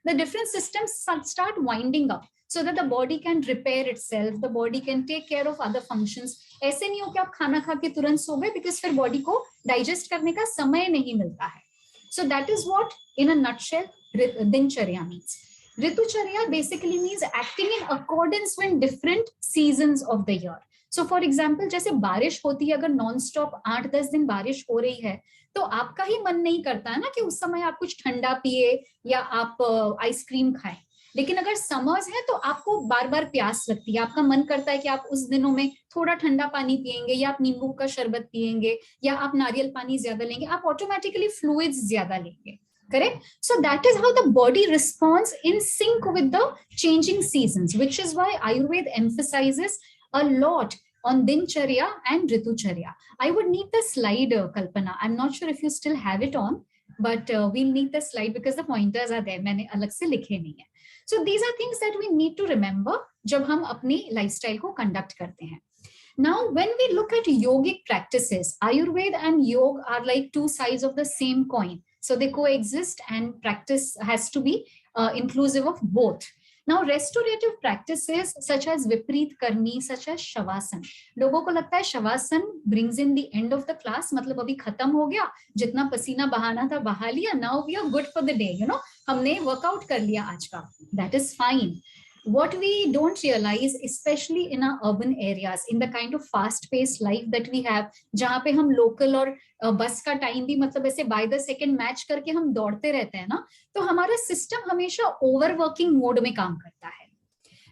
the different systems start winding up so that the body can repair itself, the body can take care of other functions. ऐसे नहीं हो कि आप खाना खा के तुरंत सो गए, because फिर body को digest करने का समय नहीं मिलता है. So that is what, in a nutshell, दिनचर्या means. Ritucharya basically means acting in accordance with different seasons of the year. So for example, जैसे बारिश होती है, अगर non-stop 8-10 दिन बारिश हो रही है, तो आपका ही मन नहीं करता है ना कि उस समय आप कुछ ठंडा पिए या आप आइसक्रीम खाएं. लेकिन अगर समर्स है तो आपको बार बार प्यास लगती है, आपका मन करता है कि आप उस दिनों में थोड़ा ठंडा पानी पिएंगे या आप नींबू का शरबत पिएंगे या आप नारियल पानी ज्यादा लेंगे, आप ऑटोमेटिकली फ्लूइड्स ज्यादा लेंगे. Correct? So that is how the body responds in sync with the changing seasons, which is why Ayurveda emphasizes a lot on Dincharya and Ritucharya. I would need the slide, Kalpana. I'm not sure if you still have it on, but we'll need the slide because the pointers are there. मैंने अलग से लिखे नहीं है. So these are things that we need to remember जब हम अपनी lifestyle को conduct करते हैं. Now, when we look at yogic practices, Ayurveda and yoga are like two sides of the same coin. So they coexist and practice has to be inclusive of both. Now, restorative practices such as Vipreet Karni, such as Shavasana. लोगों को लगता है Shavasana brings in the end of the class, मतलब अभी खत्म हो गया, जितना पसीना बहाना था बहा लिया, now we are good for the day, हमने workout कर लिया आज का. That is fine. What we don't realize, especially in our urban areas, in the kind of fast-paced life that we have, जहाँ पे हम local और बस का time भी मतलब ऐसे by the second match करके हम दौड़ते रहते हैं ना, तो हमारा system हमेशा overworking mode में काम करता है.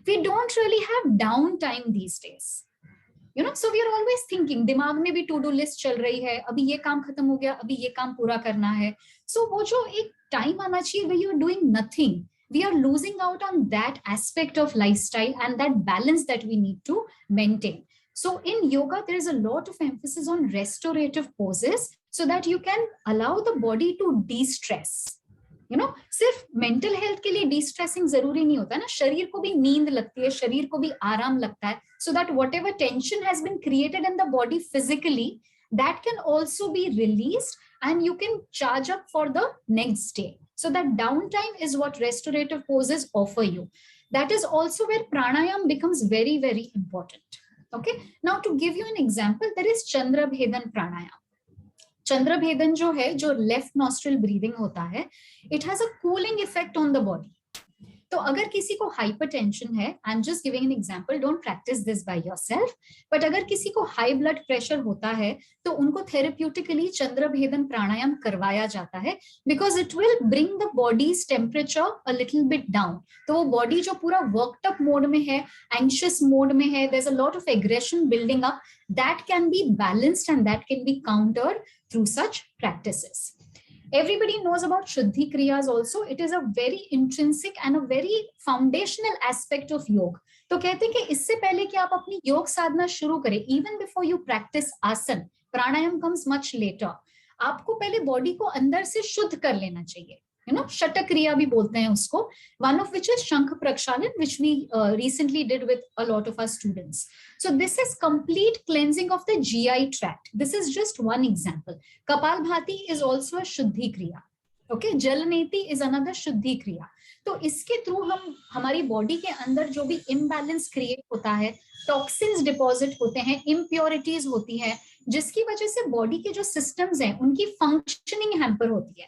We don't really have downtime these days. So we are always thinking, दिमाग में भी to-do list चल रही है, अभी ये काम खत्म हो गया, अभी ये काम पूरा करना है. So वो जो एक time आना चाहिए where you are doing nothing, we are losing out on that aspect of lifestyle and that balance that we need to maintain. So in yoga, there is a lot of emphasis on restorative poses so that you can allow the body to de-stress. सिर्फ mental health के लिए de-stressing जरूरी नहीं होता है ना, शरीर को भी नींद लगती है, शरीर को भी आराम लगता है, so that whatever tension has been created in the body physically, that can also be released and you can charge up for the next day. So that downtime is what restorative poses offer you. That is also where pranayama becomes very, very important. Okay. Now to give you an example, there is Chandra Bhedan pranayama. Chandra Bhedan जो है, जो left nostril breathing होता है, it has a cooling effect on the body. तो अगर किसी को hypertension है, I'm just giving an example, don't practice this by yourself, but अगर किसी को high blood pressure होता है, तो उनको therapeutically चंद्र भेदन प्राणायाम करवाया जाता है, because it will bring the body's temperature a little bit down. तो वो body जो पूरा worked up mode में है, anxious mode में है, there's a lot of aggression building up, that can be balanced and that can be countered through such practices. Everybody knows about Shuddhi Kriyas also. It is a very intrinsic and a very foundational aspect of yoga. तो कहते हैं कि इससे पहले कि आप अपनी योग साधना शुरू करें, even before you practice asana, pranayam comes much later. आपको पहले बॉडी को अंदर से शुद्ध कर लेना चाहिए. शटक क्रिया भी बोलते हैं उसको. One of which is Shankh Prakshalan, which we recently did with a lot of our students. So this is complete cleansing of the GI tract. This is just one example. Kapalbhati is also a Shuddhi Kriya. Okay, Jalaneti is another Shuddhi Kriya. तो इसके through हम हमारी body के अंदर जो भी imbalance create होता है, toxins deposit होते हैं, impurities होती हैं, जिसकी वजह से बॉडी के जो सिस्टम्स हैं उनकी फंक्शनिंग हैम्पर होती है.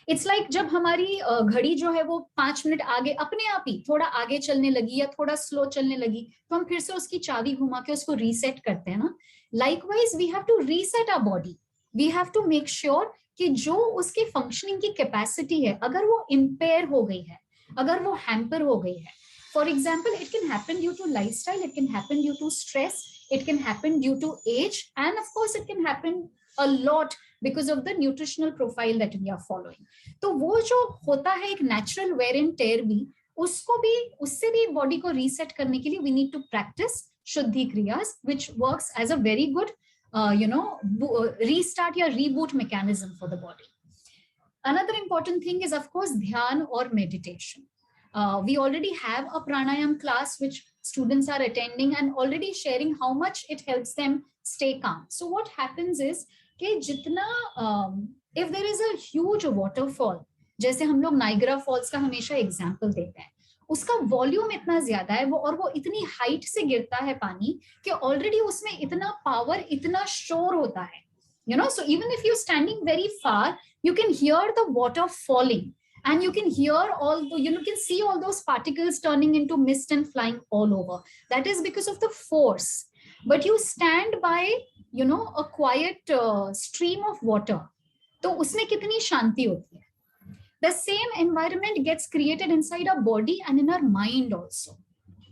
इट्स लाइक जब हमारी घड़ी जो है वो 5 मिनट आगे अपने आप ही थोड़ा आगे चलने लगी या थोड़ा स्लो चलने लगी, तो हम फिर से उसकी चाबी घुमा के उसको रीसेट करते हैं ना. Likewise we have to reset our body. We have to make sure कि जो उसके फंक्शनिंग की कैपेसिटी है अगर वो इम्पेयर हो गई है, अगर वो हैम्पर हो गई है. For example, it can happen due to lifestyle, it can happen due to stress, it can happen due to age, and of course it can happen a lot because of the nutritional profile that we are following. तो वो जो होता है एक natural wear and tear भी, उसको भी उससे भी बॉडी को रीसेट करने के लिए we need to practice शुद्धि क्रियास, which works as a very good restart या reboot mechanism for the body. Another important thing is of course dhyan or meditation. We already have a pranayama class which students are attending and already sharing how much it helps them stay calm. So what happens is कि जितना if there is a huge waterfall, जैसे हम लोग Niagara Falls का हमेशा example देते हैं, उसका वॉल्यूम इतना ज्यादा है वो, और वो इतनी हाइट से गिरता है पानी कि ऑलरेडी उसमें इतना पावर, इतना शोर होता है. So even if you're standing very far, you can hear the water falling. And you can hear you can see all those particles turning into mist and flying all over. That is because of the force. But you stand by, a quiet stream of water. तो उसमें कितनी शांति होती है. The same environment gets created inside our body and in our mind also.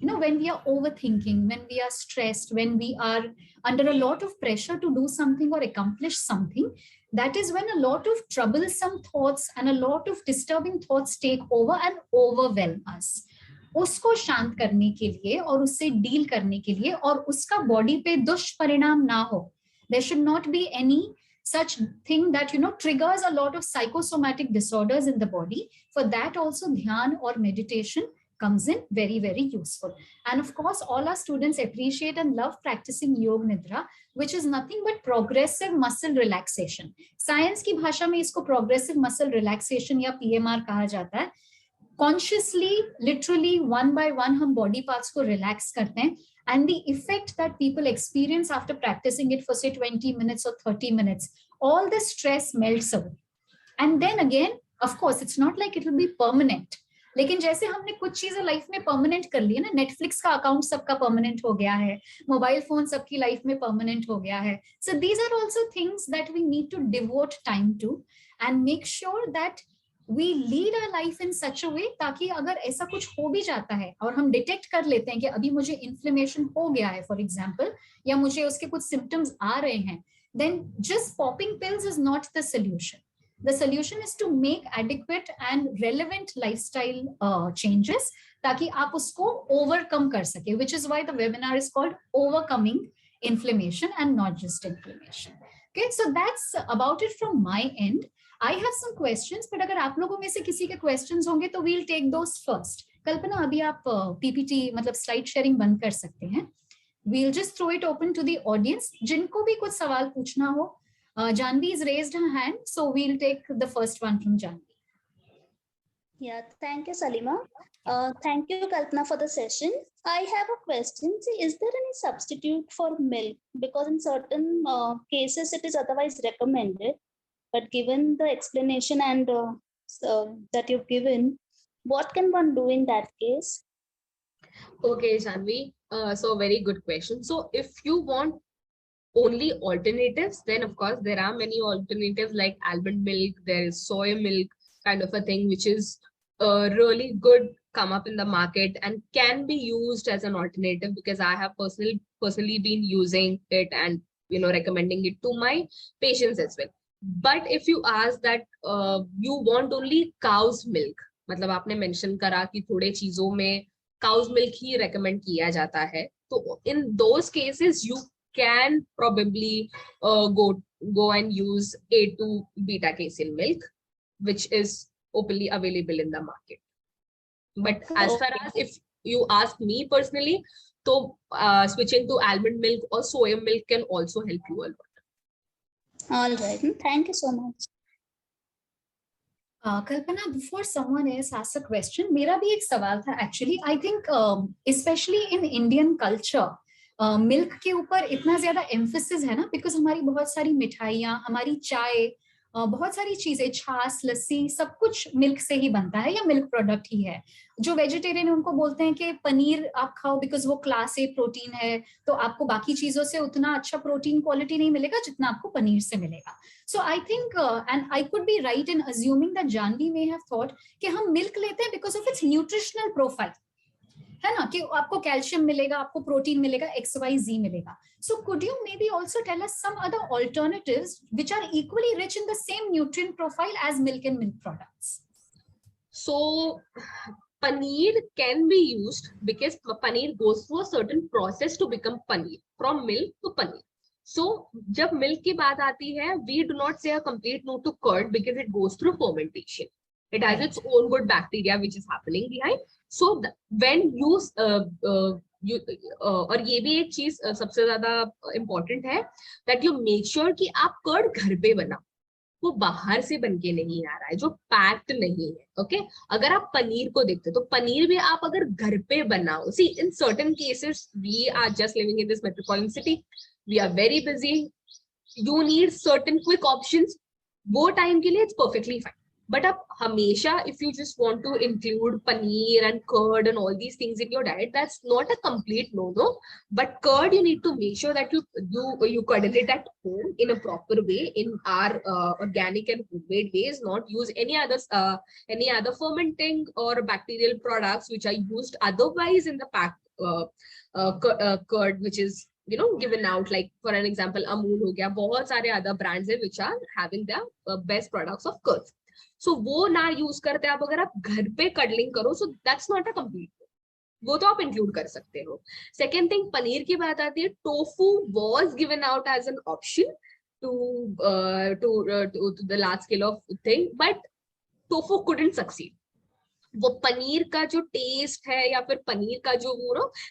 When we are overthinking, when we are stressed, when we are under a lot of pressure to do something or accomplish something, that is when a lot of troublesome thoughts and a lot of disturbing thoughts take over and overwhelm us. उसको शांत करने के लिए और उससे deal करने के लिए और उसका बॉडी पे दुष्परिणाम ना हो, there should not be any such thing that triggers a lot of psychosomatic disorders in the body. For that also dhyan or meditation comes in very, very useful. And of course, all our students appreciate and love practicing Yoga Nidra, which is nothing but progressive muscle relaxation. Science की भाषा में इसको progressive muscle relaxation या PMR कहा जाता है. Consciously, literally, one by one, हम body parts को relax करते हैं. And the effect that people experience after practicing it for say 20 minutes or 30 minutes, all the stress melts away. And then again, of course, it's not like it will be permanent. लेकिन जैसे हमने कुछ चीजें life में permanent कर ली है ना, Netflix का अकाउंट सबका परमानेंट हो गया है, मोबाइल फोन सबकी लाइफ में परमानेंट हो गया है. So these are also things that we need to devote time to and make sure that we lead our life in such a way ताकि अगर ऐसा कुछ हो भी जाता है और हम डिटेक्ट कर लेते हैं कि अभी मुझे इन्फ्लेमेशन हो गया है फॉर एग्जाम्पल, या मुझे उसके कुछ सिम्टम्स आ रहे हैं, then just popping pills is not the solution. The solution is to make adequate and relevant lifestyle changes ताकि आप उसको overcome कर सके, which is why the webinar is called Overcoming Inflammation and not just inflammation. Okay, so that's about it from my end. I have some questions, but अगर आप लोगों में से किसी के questions होंगे तो we'll take those first. कल्पना, अभी आप PPT मतलब slide sharing बंद कर सकते हैं. We'll just throw it open to the audience. जिनको भी कुछ सवाल पूछना हो, Janvi has raised her hand, so we'll take the first one from Janvi. Yeah, thank you, Salima. Thank you, Kalpana, for the session. I have a question. See, is there any substitute for milk? Because in certain cases, it is otherwise recommended. But given the explanation and that you've given, what can one do in that case? Okay, Janvi. So very good question. So if you want only alternatives, then of course there are many alternatives like almond milk, there is soy milk kind of a thing, which is really good, come up in the market and can be used as an alternative, because I have personally been using it and recommending it to my patients as well. But if you ask that you want only cow's milk, मतलब आपने mention करा कि थोड़े चीजों में cow's milk ही recommend किया जाता है, तो in those cases you can probably go and use A2 beta casein milk, which is openly available in the market. But as far as if you ask me personally, so switching to almond milk or soy milk can also help you a lot. All right, thank you so much. Kalpana, before someone else asks a question, मेरा भी एक सवाल था actually. I think especially in Indian culture, milk के ऊपर इतना ज्यादा emphasis है ना, बिकॉज हमारी बहुत सारी मिठाइयाँ, हमारी चाय, बहुत सारी चीजें, छाछ, लस्सी, सब कुछ मिल्क से ही बनता है या मिल्क प्रोडक्ट ही है। जो वेजिटेरियन है उनको बोलते हैं कि पनीर आप खाओ बिकॉज वो क्लास ए प्रोटीन है, तो आपको बाकी चीजों से उतना अच्छा प्रोटीन क्वालिटी नहीं मिलेगा जितना आपको पनीर से मिलेगा। So I think and I could be right in assuming that Janvi may have thought कि हम मिल्क लेते हैं because of its nutritional profile, है ना, कि आपको कैल्शियम मिलेगा, आपको प्रोटीन मिलेगा, XYZ मिलेगा। So could you maybe also tell us some other alternatives which are equally rich in the same nutrient profile as milk and milk products? So paneer can be used because paneer goes through a certain process to become paneer, from milk to paneer. So जब milk की बात आती है, we do not say a complete no to curd because it goes through fermentation. It has its own good bacteria which is happening behind. So when you और ये भी एक चीज सबसे ज्यादा इम्पोर्टेंट है, that you make sure कि आप कर्ड घर पे बनाओ, वो बाहर से बनके नहीं आ रहा है, जो पैक्ड नहीं है। ओके, अगर आप पनीर को देखते हो तो पनीर भी आप अगर घर पे बनाओ, see in certain cases we are just living in this metropolitan city, we are very busy, you need certain quick options, वो टाइम के लिए it's perfectly fine. But hamisha, if you just want to include paneer and curd and all these things in your diet, that's not a complete no-no. But curd, you need to make sure that you curdle it at home in a proper way, in our organic and homemade ways. Not use any other fermenting or bacterial products which are used otherwise in the packed curd, which is given out, like for an example Amul ho gaya, bahut sare other brands hai which are having the best products of curd. So वो ना use करते आप, अगर आप घर पे cuddling करो, so that's not a complete, वो तो आप इंक्लूड कर सकते हो। सेकेंड थिंग, पनीर की बात आती है, tofu was given out as an option to the large scale of thing, but tofu couldn't succeed. वो पनीर का जो टेस्ट है या फिर पनीर का जो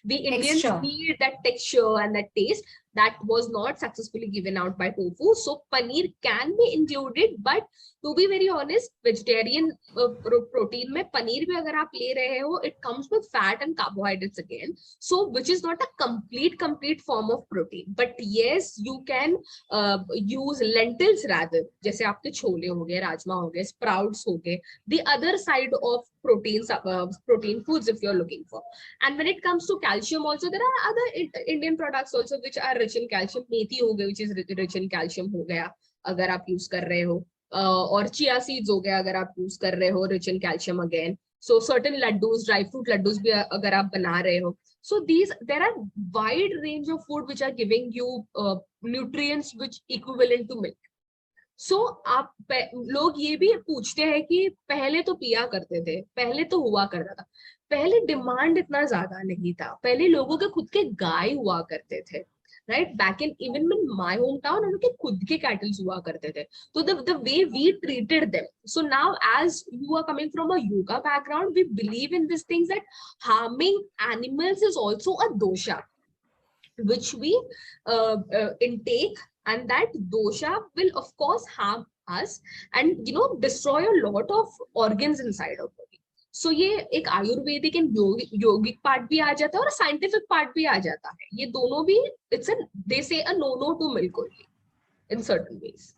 the Indians need that texture and that taste, that was not successfully given out by tofu. So paneer can be included, but to be very honest, vegetarian protein में पनीर भी अगर आप ले रहे हो, it comes with fat and carbohydrates again, so which is not a complete form of protein. But yes, you can use lentils rather, जैसे आपके छोले हो गए, राजमा हो गए, sprouts हो गए, the other side of protein foods if you're looking for. And when it comes to calcium also, there are other Indian products also which are rich in calcium. मेथी हो गई, which is rich in calcium हो गया अगर आप use कर रहे हो, और चिया सीड्स हो गया अगर आप यूज कर रहे हो, rich in calcium again. So certain laddus, dry fruit laddus भी अगर आप बना रहे हो, so there are wide range of food which are giving you nutrients which equivalent to milk. So आप लोग ये भी पूछते हैं कि पहले तो पिया करते थे, पहले तो हुआ करता था, पहले डिमांड इतना ज्यादा नहीं था, पहले लोगों के खुद के गाय हुआ करते थे, right? Back in even in my home town उनके खुद के कैटल्स हुआ करते थे, तो the way we treated them. So now as you are coming from a yoga background, we believe in this things that harming animals is also a dosha which we intake, and that dosha will of course harm us and destroy a lot of organs inside our body. So ये एक Ayurvedic and yogic part भी आ जाता है और scientific part भी आ जाता है, ये दोनों भी it's a they say a no to milk only in certain ways.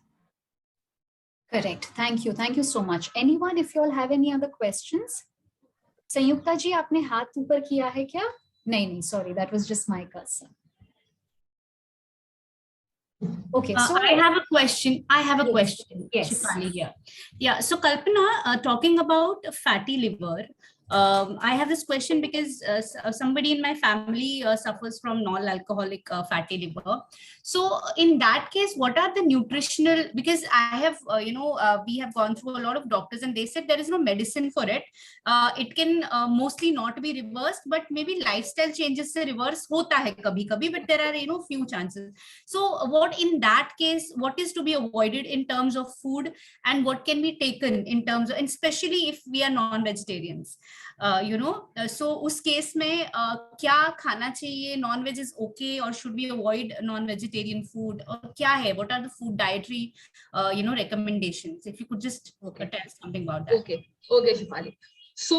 Correct. Thank you so much. Anyone, if you all have any other questions? संयुक्ता जी, आपने हाथ ऊपर किया है क्या? नहीं, sorry, that was just my cursor. Okay, so I have a question. Yes. Shifali here. Yeah. So Kalpana, talking about fatty liver, I have this question because somebody in my family suffers from non-alcoholic fatty liver. So in that case, what are the nutritional, because I have, we have gone through a lot of doctors and they said there is no medicine for it. It can mostly not be reversed, but maybe lifestyle changes se reverse hota hai kabhi kabhi, but there are, few chances. So what in that case, what is to be avoided in terms of food and what can be taken in terms of, and especially if we are non-vegetarians? So उस case में क्या खाना चाहिए? Non-veg is okay, or should we avoid non-vegetarian food? और क्या है? What are the food dietary, recommendations? If you could just tell something about that. Okay, Shifali. So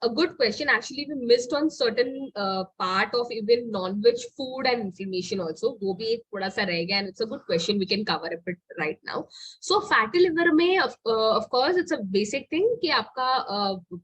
a good question. Actually, we missed on certain part of even non-veg food and inflammation also. वो भी एक थोड़ा सा रह गया, and it's a good question. We can cover it right now. So fatty liver में of course it's a basic thing कि आपका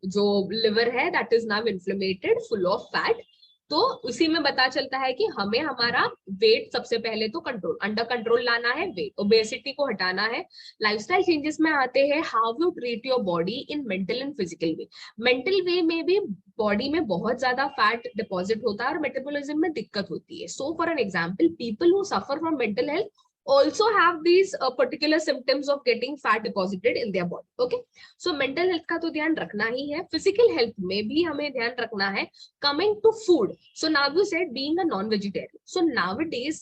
जो liver है that is now inflamed, full of fat. तो उसी में पता चलता है कि हमें हमारा वेट सबसे पहले तो कंट्रोल अंडर कंट्रोल लाना है, वेट ओबेसिटी को हटाना है. लाइफस्टाइल चेंजेस में आते हैं how you treat your body in mental and physical way. Mental way में भी बॉडी में बहुत ज्यादा फैट डिपॉजिट होता है और मेटाबॉलिज्म में दिक्कत होती है. So for an example, people who suffer from mental health also have these particular symptoms of getting fat deposited in their body. Okay, so mental health का तो ध्यान रखना ही है, physical health में भी हमें ध्यान रखना है. Coming to food, so now you said being a non-vegetarian, so nowadays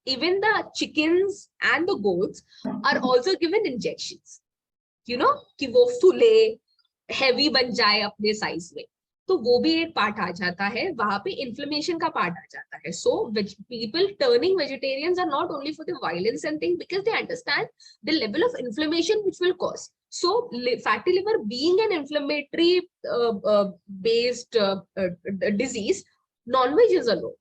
even the chickens and the goats are also given injections, you know, कि वो फूले heavy बन जाए अपने size में. तो वो भी एक पार्ट आ जाता है, वहां पे इन्फ्लेमेशन का पार्ट आ जाता है. So people turning vegetarians are not only for the violence and thing, because they understand the level of inflammation which will cause. So fatty liver being an inflammatory based disease, non-veg is a no.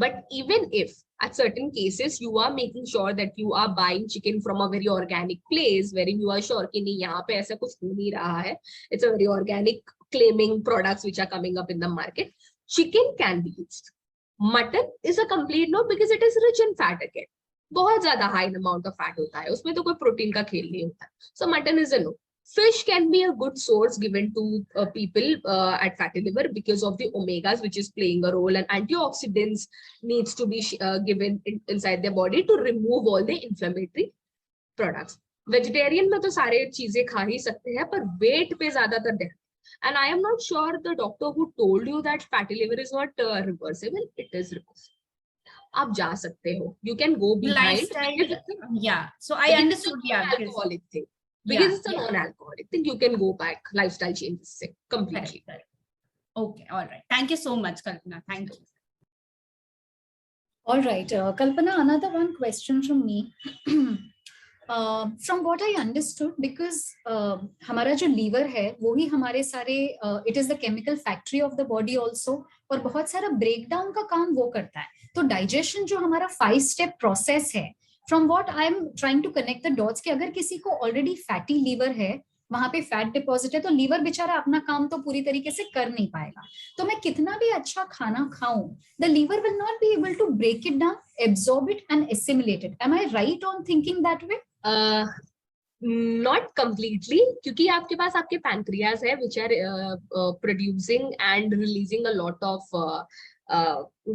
But even if at certain cases you are making sure that you are buying chicken from a very organic place wherein you are sure कि नहीं यहाँ पे ऐसा कुछ हो नहीं रहा है, it's a very organic claiming products which are coming up in the market, chicken can be used. Mutton is a complete no because it is rich in fat again. बहुत ज्यादा high amount of fat होता है, उसमें तो कोई protein का खेल नहीं होता. So mutton is a no. Fish can be a good source given to people at fatty liver because of the omegas which is playing a role, and antioxidants needs to be given inside their body to remove all the inflammatory products. Vegetarian में तो सारे चीजें खा ही सकते हैं पर wait पे ज्यादातर ध्यान. And I am not sure the doctor who told you that fatty liver is not reversible. It is reversible. आप जा सकते हो. You can go behind. Yeah. So I understood. Yeah. Alcoholic thing. Because it's a non-alcoholic thing, you can go back. Lifestyle changes completely. Correct. Okay, all right. Thank you so much, Kalpana. Thank you. All right, Kalpana, another one question from me. From what I understood, because हमारा जो liver है वो ही हमारे सारे it is the chemical factory of the body also, और बहुत सारा breakdown का काम वो करता है. तो digestion जो हमारा 5-step process है, from what I am trying to connect the dots कि अगर किसी को already fatty liver है, वहां पे फैट डिपॉजिट है, तो लीवर बेचारा अपना काम तो पूरी तरीके से कर नहीं पाएगा. तो मैं कितना भी अच्छा खाना खाऊं, the liver will not be able to break it down, absorb it and assimilate it. Am I right on thinking that way? Not completely, क्योंकि आपके पास आपके पैनक्रियाज है which are producing and releasing a lot of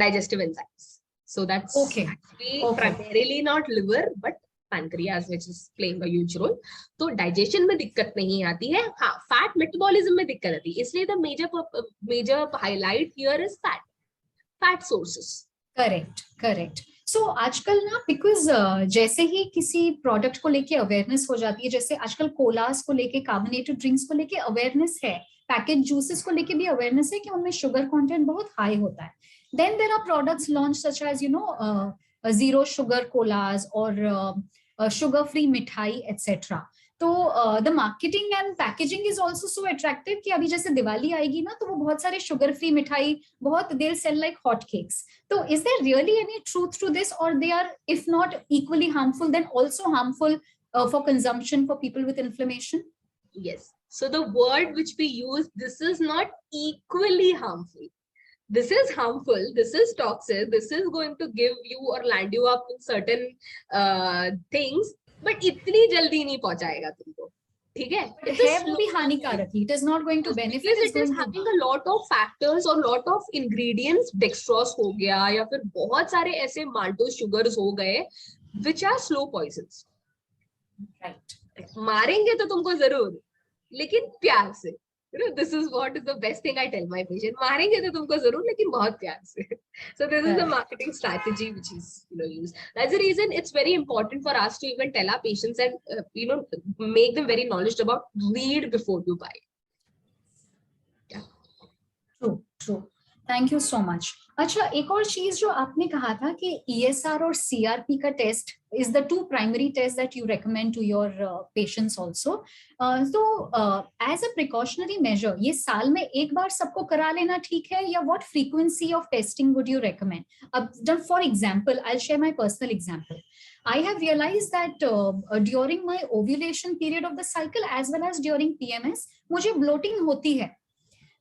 digestive enzymes. So that's actually primarily not liver but pancreas which is playing a huge role. तो digestion में दिक्कत नहीं आती है, हाँ fat metabolism में दिक्कत आती है. इसलिए the major highlight here is fat sources. Correct. So आजकल ना because जैसे ही किसी प्रोडक्ट को लेके अवेयरनेस हो जाती है, जैसे आजकल कोलास को लेके, कार्बोनेटेड ड्रिंक्स को लेके अवेयरनेस है, पैकेज जूसेस को लेके भी अवेयरनेस है कि उनमें शुगर कंटेंट बहुत हाई होता है. Then there are products launched such as zero sugar colas or sugar free mithai etc. तो the marketing and packaging is also so attractive कि अभी जैसे दिवाली आएगी ना तो वो बहुत सारे sugar free मिठाई बहुत they'll sell like hot cakes. तो is there really any truth to this, or they are if not equally harmful then also harmful for consumption for people with inflammation? Yes. So the word which we use, this is not equally harmful. This is harmful, this is toxic, this is going to give you or land you up in certain things, but इतनी जल्दी नहीं पहुंचाएगा तुमको, ठीक है? है वो भी हानिकारक ही. It is not going to benefit. It is having a lot of factors और lot of ingredients. Dextrose हो गया या फिर बहुत सारे ऐसे maltose sugars हो गए which are slow poisons. Right. मारेंगे तो तुमको जरूर, लेकिन प्यार से. This is what is the best thing I tell my patient. मारेंगे तो तुमको जरूर, लेकिन बहुत प्यार से. So this is the marketing strategy which is used. That's the reason it's very important for us to even tell our patients and make them very knowledgeable about read before you buy. Yeah. True. Thank you so much. अच्छा, एक और चीज जो आपने कहा था कि ESR और CRP का test is the two primary tests that you recommend to your patients also. So as a precautionary measure, ये साल में एक बार सबको करा लेना ठीक है, या what frequency of testing would you recommend? Just for example, I'll share my personal example. I have realized that during my ovulation period of the cycle as well as during PMS, मुझे bloating होती है.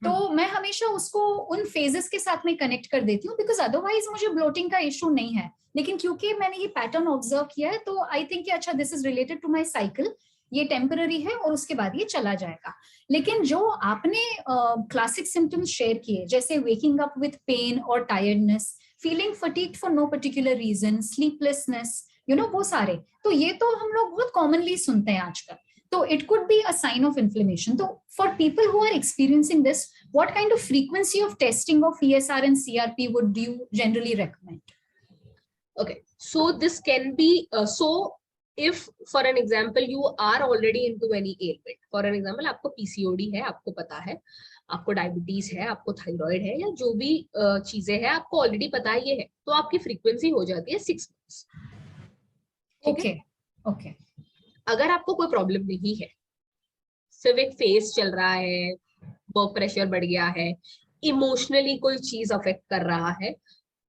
तो मैं हमेशा उसको उन phases के साथ में कनेक्ट कर देती हूँ, बिकॉज अदरवाइज मुझे ब्लोटिंग का इशू नहीं है. लेकिन क्योंकि मैंने ये पैटर्न ऑब्जर्व किया है, तो आई थिंक अच्छा this is related to my cycle, ये टेम्पररी है और उसके बाद ये चला जाएगा. लेकिन जो आपने क्लासिक सिम्टम्स शेयर किए, जैसे वेकिंग अप विथ पेन और tiredness, feeling fatigued for no particular reason, sleeplessness, वो सारे, तो ये तो हम लोग बहुत कॉमनली सुनते हैं आजकल. So it could be a sign of inflammation. So for people who are experiencing this, what kind of frequency of testing of ESR and CRP would you generally recommend? Okay, so this can be, so if for an example you are already into any ailment, for an example आपको PCOD है, आपको पता है, आपको diabetes है, आपको thyroid है, या जो भी चीजें हैं आपको ऑलरेडी पता है ये है, तो आपकी फ्रीक्वेंसी हो जाती है 6 months. Okay, okay. अगर आपको कोई प्रॉब्लम नहीं है, सिर्फ एक फेस चल रहा है, वर्क प्रेशर बढ़ गया है, इमोशनली कोई चीज अफेक्ट कर रहा है,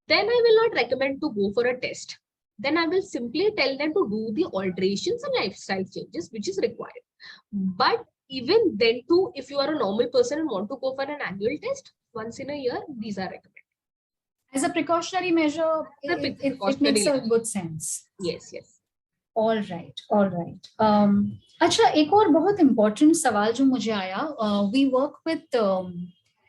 then I will not recommend to go for a test. Then I will simply tell them to do the alterations and lifestyle changes which is required. But even then too, if you are a normal person and want to go for an annual test once in a year, these are recommended. As a precautionary measure, it makes a good sense. Yes, yes. All right, all right. अच्छा, एक और बहुत important सवाल जो मुझे आया, we work with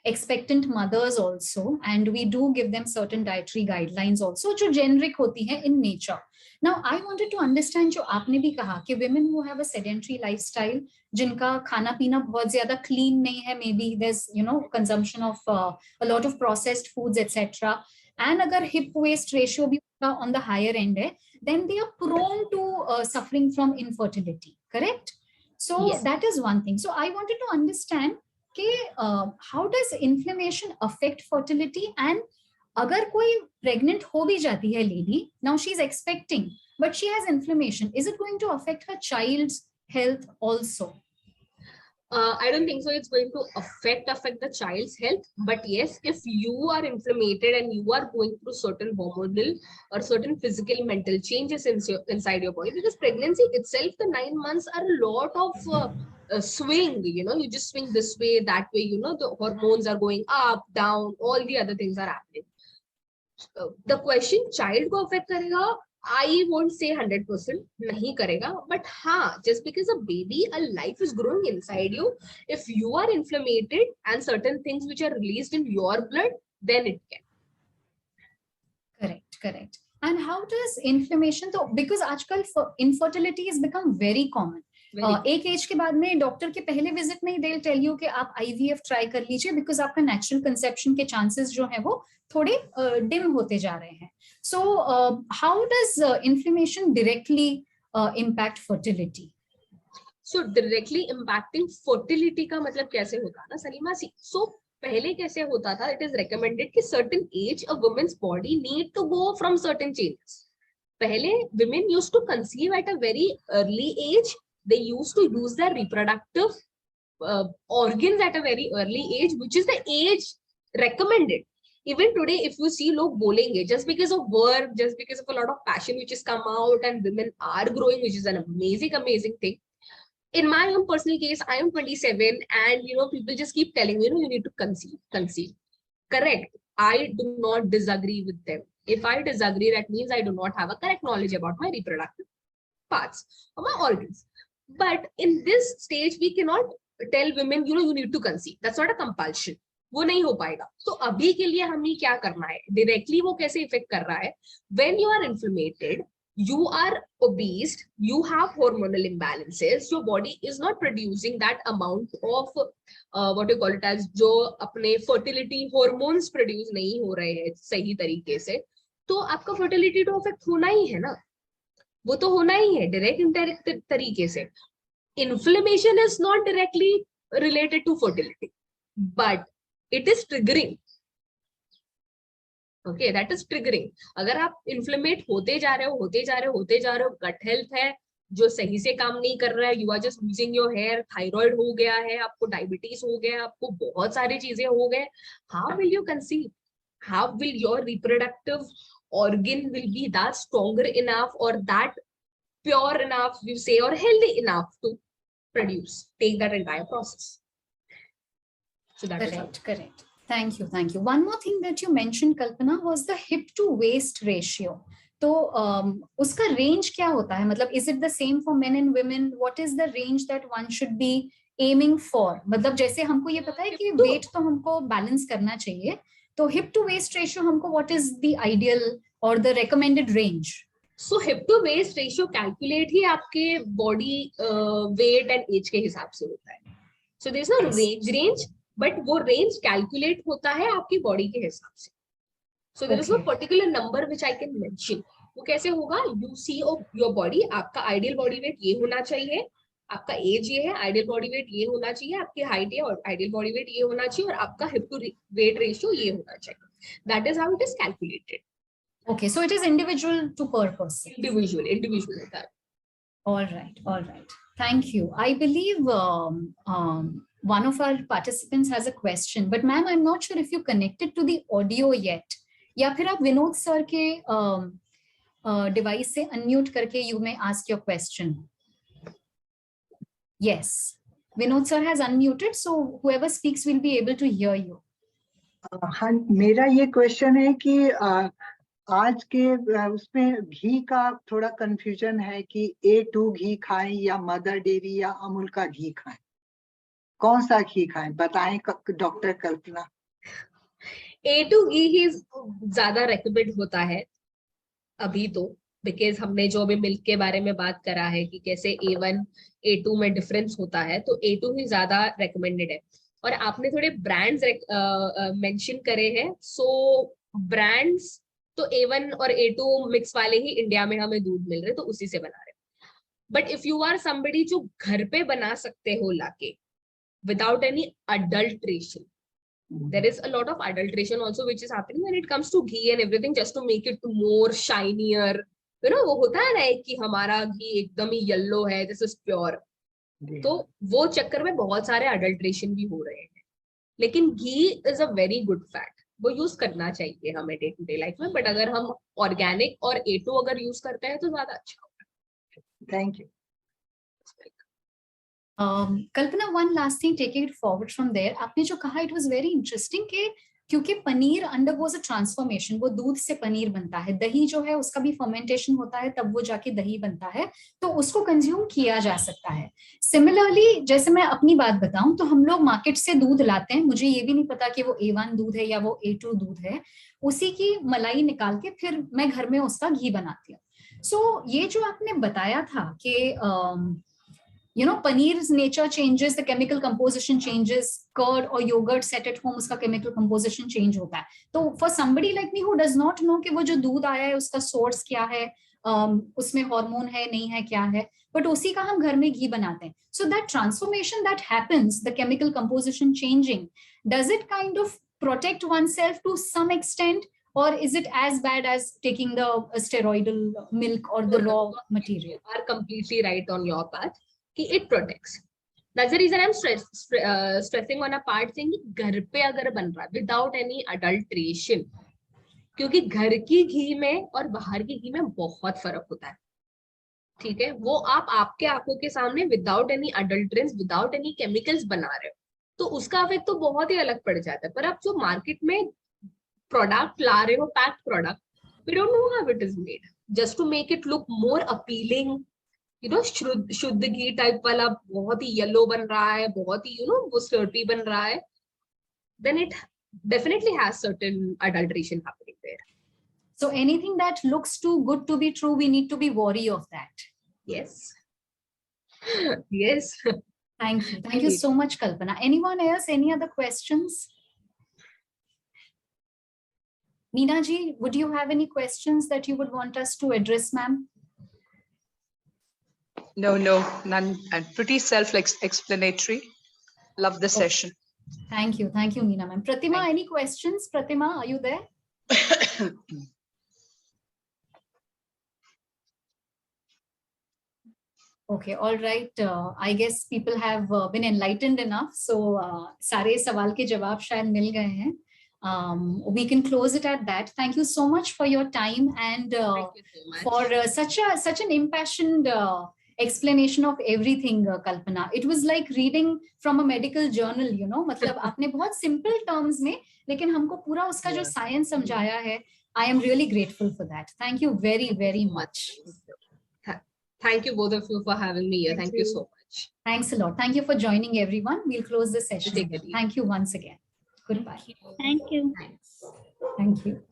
expectant mothers also, and we do give them certain dietary guidelines also, जो generic होती हैं in nature. Now, I wanted to understand जो आपने भी कहा कि women who have a sedentary lifestyle, जिनका खाना पीना बहुत ज्यादा clean नहीं है, maybe there's consumption of a lot of processed foods, etc. And अगर hip waist ratio भी on the higher end है, then they are prone to suffering from infertility, correct? So yes, that is one thing. So I wanted to understand how does inflammation affect fertility, and agar koi pregnant ho bhi jati hai lady, now she is expecting but she has inflammation, is it going to affect her child's health also? I don't think so it's going to affect the child's health, but yes, if you are inflamed and you are going through certain hormonal or certain physical mental changes inside your body, because pregnancy itself, the 9 months are a lot of swing, you just swing this way, that way, the hormones are going up, down, all the other things are happening. The question child ko affect karega, I won't say 100% nahi karega, but just because a baby, a life is growing inside you, if you are inflamed and certain things which are released in your blood, then it can. Correct. And how does inflammation, though, because आजकल infertility has become very common. एक as के बाद में doctor के पहले visit में ही they tell you कि आप IVF ट्राई कर लीजिए, बिकॉज आपका नेचुरल कंसेप्शन के चांसेस जो है वो थोड़े डिम होते जा रहे हैं. So how does inflammation directly impact fertility? So directly impacting fertility का मतलब कैसे होता है ना सलीमा? सो पहले कैसे होता था, इट इज रिकमेंडेड कि certain age a women's body need to go from certain changes. पहले women used to conceive at a very early age. They used to use their reproductive organs at a very early age, which is the age recommended. Even today, if you see log bolenge, just because of work, just because of a lot of passion which has come out and women are growing, which is an amazing thing. In my own personal case, I am 27 and people just keep telling me, you need to conceive. Correct. I do not disagree with them. If I disagree, that means I do not have a correct knowledge about my reproductive parts or my organs. But in this stage, we cannot tell women, you need to conceive. That's not a compulsion. वो नहीं हो पाएगा. तो अभी के लिए हमें क्या करना है, डायरेक्टली वो कैसे इफेक्ट कर रहा है? When you are inflamed, you are obese, you have hormonal imbalances, your body is not producing that amount of what you call it as, जो अपने fertility hormones produce नहीं हो रहे हैं सही तरीके से, तो आपका fertility तो affect होना ही है ना, वो तो होना ही है डायरेक्ट इनडायरेक्ट तरीके से. Inflammation is not directly related to fertility, but it is triggering. Okay, that is triggering. अगर आप इन्फ्लेमेट होते जा रहे हो, गट हेल्थ है जो सही से काम नहीं कर रहा है, you are just losing your hair, thyroid हो गया है, आपको डायबिटीज हो गया, आपको बहुत सारी चीजें हो गए, how will you conceive? How will your reproductive organ will be that stronger enough or that pure enough, you say, or healthy enough to take that entire process? So that correct. Thank you. One more thing that you mentioned, Kalpana, was the hip to waist ratio. तो उसका range क्या होता है? मतलब is it the same for men and women? What is the range that one should be aiming for? मतलब जैसे हमको ये पता है कि वेट तो हमको बैलेंस करना चाहिए, तो hip to waist ratio हमको what is the ideal or the recommended range? So hip to waist ratio calculate ही आपके body weight and age के हिसाब से होता है. So there is no range, but वो range calculate होता है आपकी body के हिसाब से. So there is no particular number which I can mention. वो कैसे होगा? You see your body, आपका ideal body weight ये होना चाहिए, आपका एज ये है, आइडियल बॉडी वेट ये होना चाहिए, आपकी हाइट ये और आइडियल बॉडी वेट ये होना चाहिए, और आपका हिप टू वेट रेशियो ये होना चाहिए. That is how it is calculated. Okay, so it is individual to per person. Individual होता है. All right. Thank you. I believe one of our participants has a question, but ma'am, I'm not sure if you connected to the audio yet. या फिर आप Vinod sir के device से unmute करके you may ask your question. Yes, Vinod sir has unmuted, so whoever speaks will be able to hear you. हाँ, मेरा ये question है कि आज के उसमें घी का थोड़ा कंफ्यूजन है कि A2 घी खाएं या मदर डेयरी या अमूल का घी खाएं, कौन सा घी खाएं, बताएं डॉक्टर कल्पना. A2 घी ही ज्यादा रेकमेंड होता है अभी तो, बिकॉज हमने जो अभी मिल्क के बारे में बात करा है कि कैसे A1 A2 में डिफरेंस होता है, तो A2 ही ज्यादा रेकमेंडेड है. और आपने थोड़े ब्रांड्स मेंशन करे हैं, सो ब्रांड्स तो A1 और A2 मिक्स वाले ही इंडिया में हमें दूध मिल रहे, तो उसी से बना रहे. But if you are somebody जो घर पे बना सकते हो लाके without any adulteration, there is a lot of adulteration also which is happening when it comes to ghee and everything, just to make it more shinier. You know, वो होता है ना कि हमारा घी एकदम ही येलो है, this is pure. तो वो चक्कर में बहुत सारे अडल्ट्रेशन भी हो रहे हैं. लेकिन ghee is a very good fat, वो यूज करना चाहिए हमें डे टू डे लाइफ में. बट अगर हम ऑर्गेनिक और A2 अगर यूज करते हैं तो ज्यादा अच्छा होगा. Thank you. Kalpana, one last thing, taking it forward from there, आपने जो कहा it was very interesting कि क्योंकि पनीर undergoes a transformation, वो दूध से पनीर बनता है, दही जो है उसका भी fermentation होता है, तब वो जाके दही बनता है, तो उसको कंज्यूम किया जा सकता है. सिमिलरली जैसे मैं अपनी बात बताऊं तो हम लोग मार्केट से दूध लाते हैं, मुझे ये भी नहीं पता कि वो A1 दूध है या वो A2 दूध है, उसी की मलाई निकाल के फिर मैं घर में उसका घी बनाती हूँ. सो ये जो आपने बताया था कि you know, paneer's nature changes, the chemical composition changes, curd or yogurt set at home, उसका chemical composition change होता है. तो for somebody like me who does not know कि वो जो दूध आया है उसका source क्या है, उसमें हार्मोन है नहीं है क्या है, but उसी का हम घर में घी बनाते हैं. So that transformation that happens, the chemical composition changing, does it kind of protect oneself to some extent, or is it as bad as taking the steroidal milk or the raw material? You are completely right on your path. It protects. That's the reason I'm stressing on a part saying कि घर पे अगर बन रहा है without any adulteration, क्योंकि घर की घी में और बाहर की घी में बहुत फर्क होता है. ठीक है, वो आप आपके आंखों के सामने without any adulterants, without any chemicals बना रहे हो, तो उसका इफेक्ट तो बहुत ही अलग पड़ जाता है. पर आप जो मार्केट में प्रोडक्ट ला रहे हो, packed product, we don't know how it is made, just to make it look more appealing. You know, शुद्ध घी टाइप वाला बहुत ही येलो बन रहा है, बहुत ही वो स्लर्पी बन रहा है, then it definitely has certain adulteration happening there. So anything that looks too good to be true, we need to be wary of that. Yes. Yes. Thank you so much, Kalpana. Anyone else? Any other questions? Meena ji, would you have any questions that you would want us to address, ma'am? No, none. And pretty self-explanatory. Love the session. Thank you, Meena ma'am. Pratima, any questions? Pratima, are you there? Okay, all right. I guess people have been enlightened enough. So, सारे सवाल के जवाब शायद मिल गए हैं. We can close it at that. Thank you so much for your time and Thank you so much. for such an impassioned explanation of everything, Kalpana. It was like reading from a medical journal, you know. मतलब आपने बहुत simple terms में, लेकिन हमको पूरा उसका जो science समझाया है. I am really grateful for that. Thank you very, very much. Thank you both of you for having me here. Thank you so much. Thanks a lot. Thank you for joining, everyone. We'll close the session. Take it easy. Thank you once again. Goodbye. Thank you. Thanks. Thank you.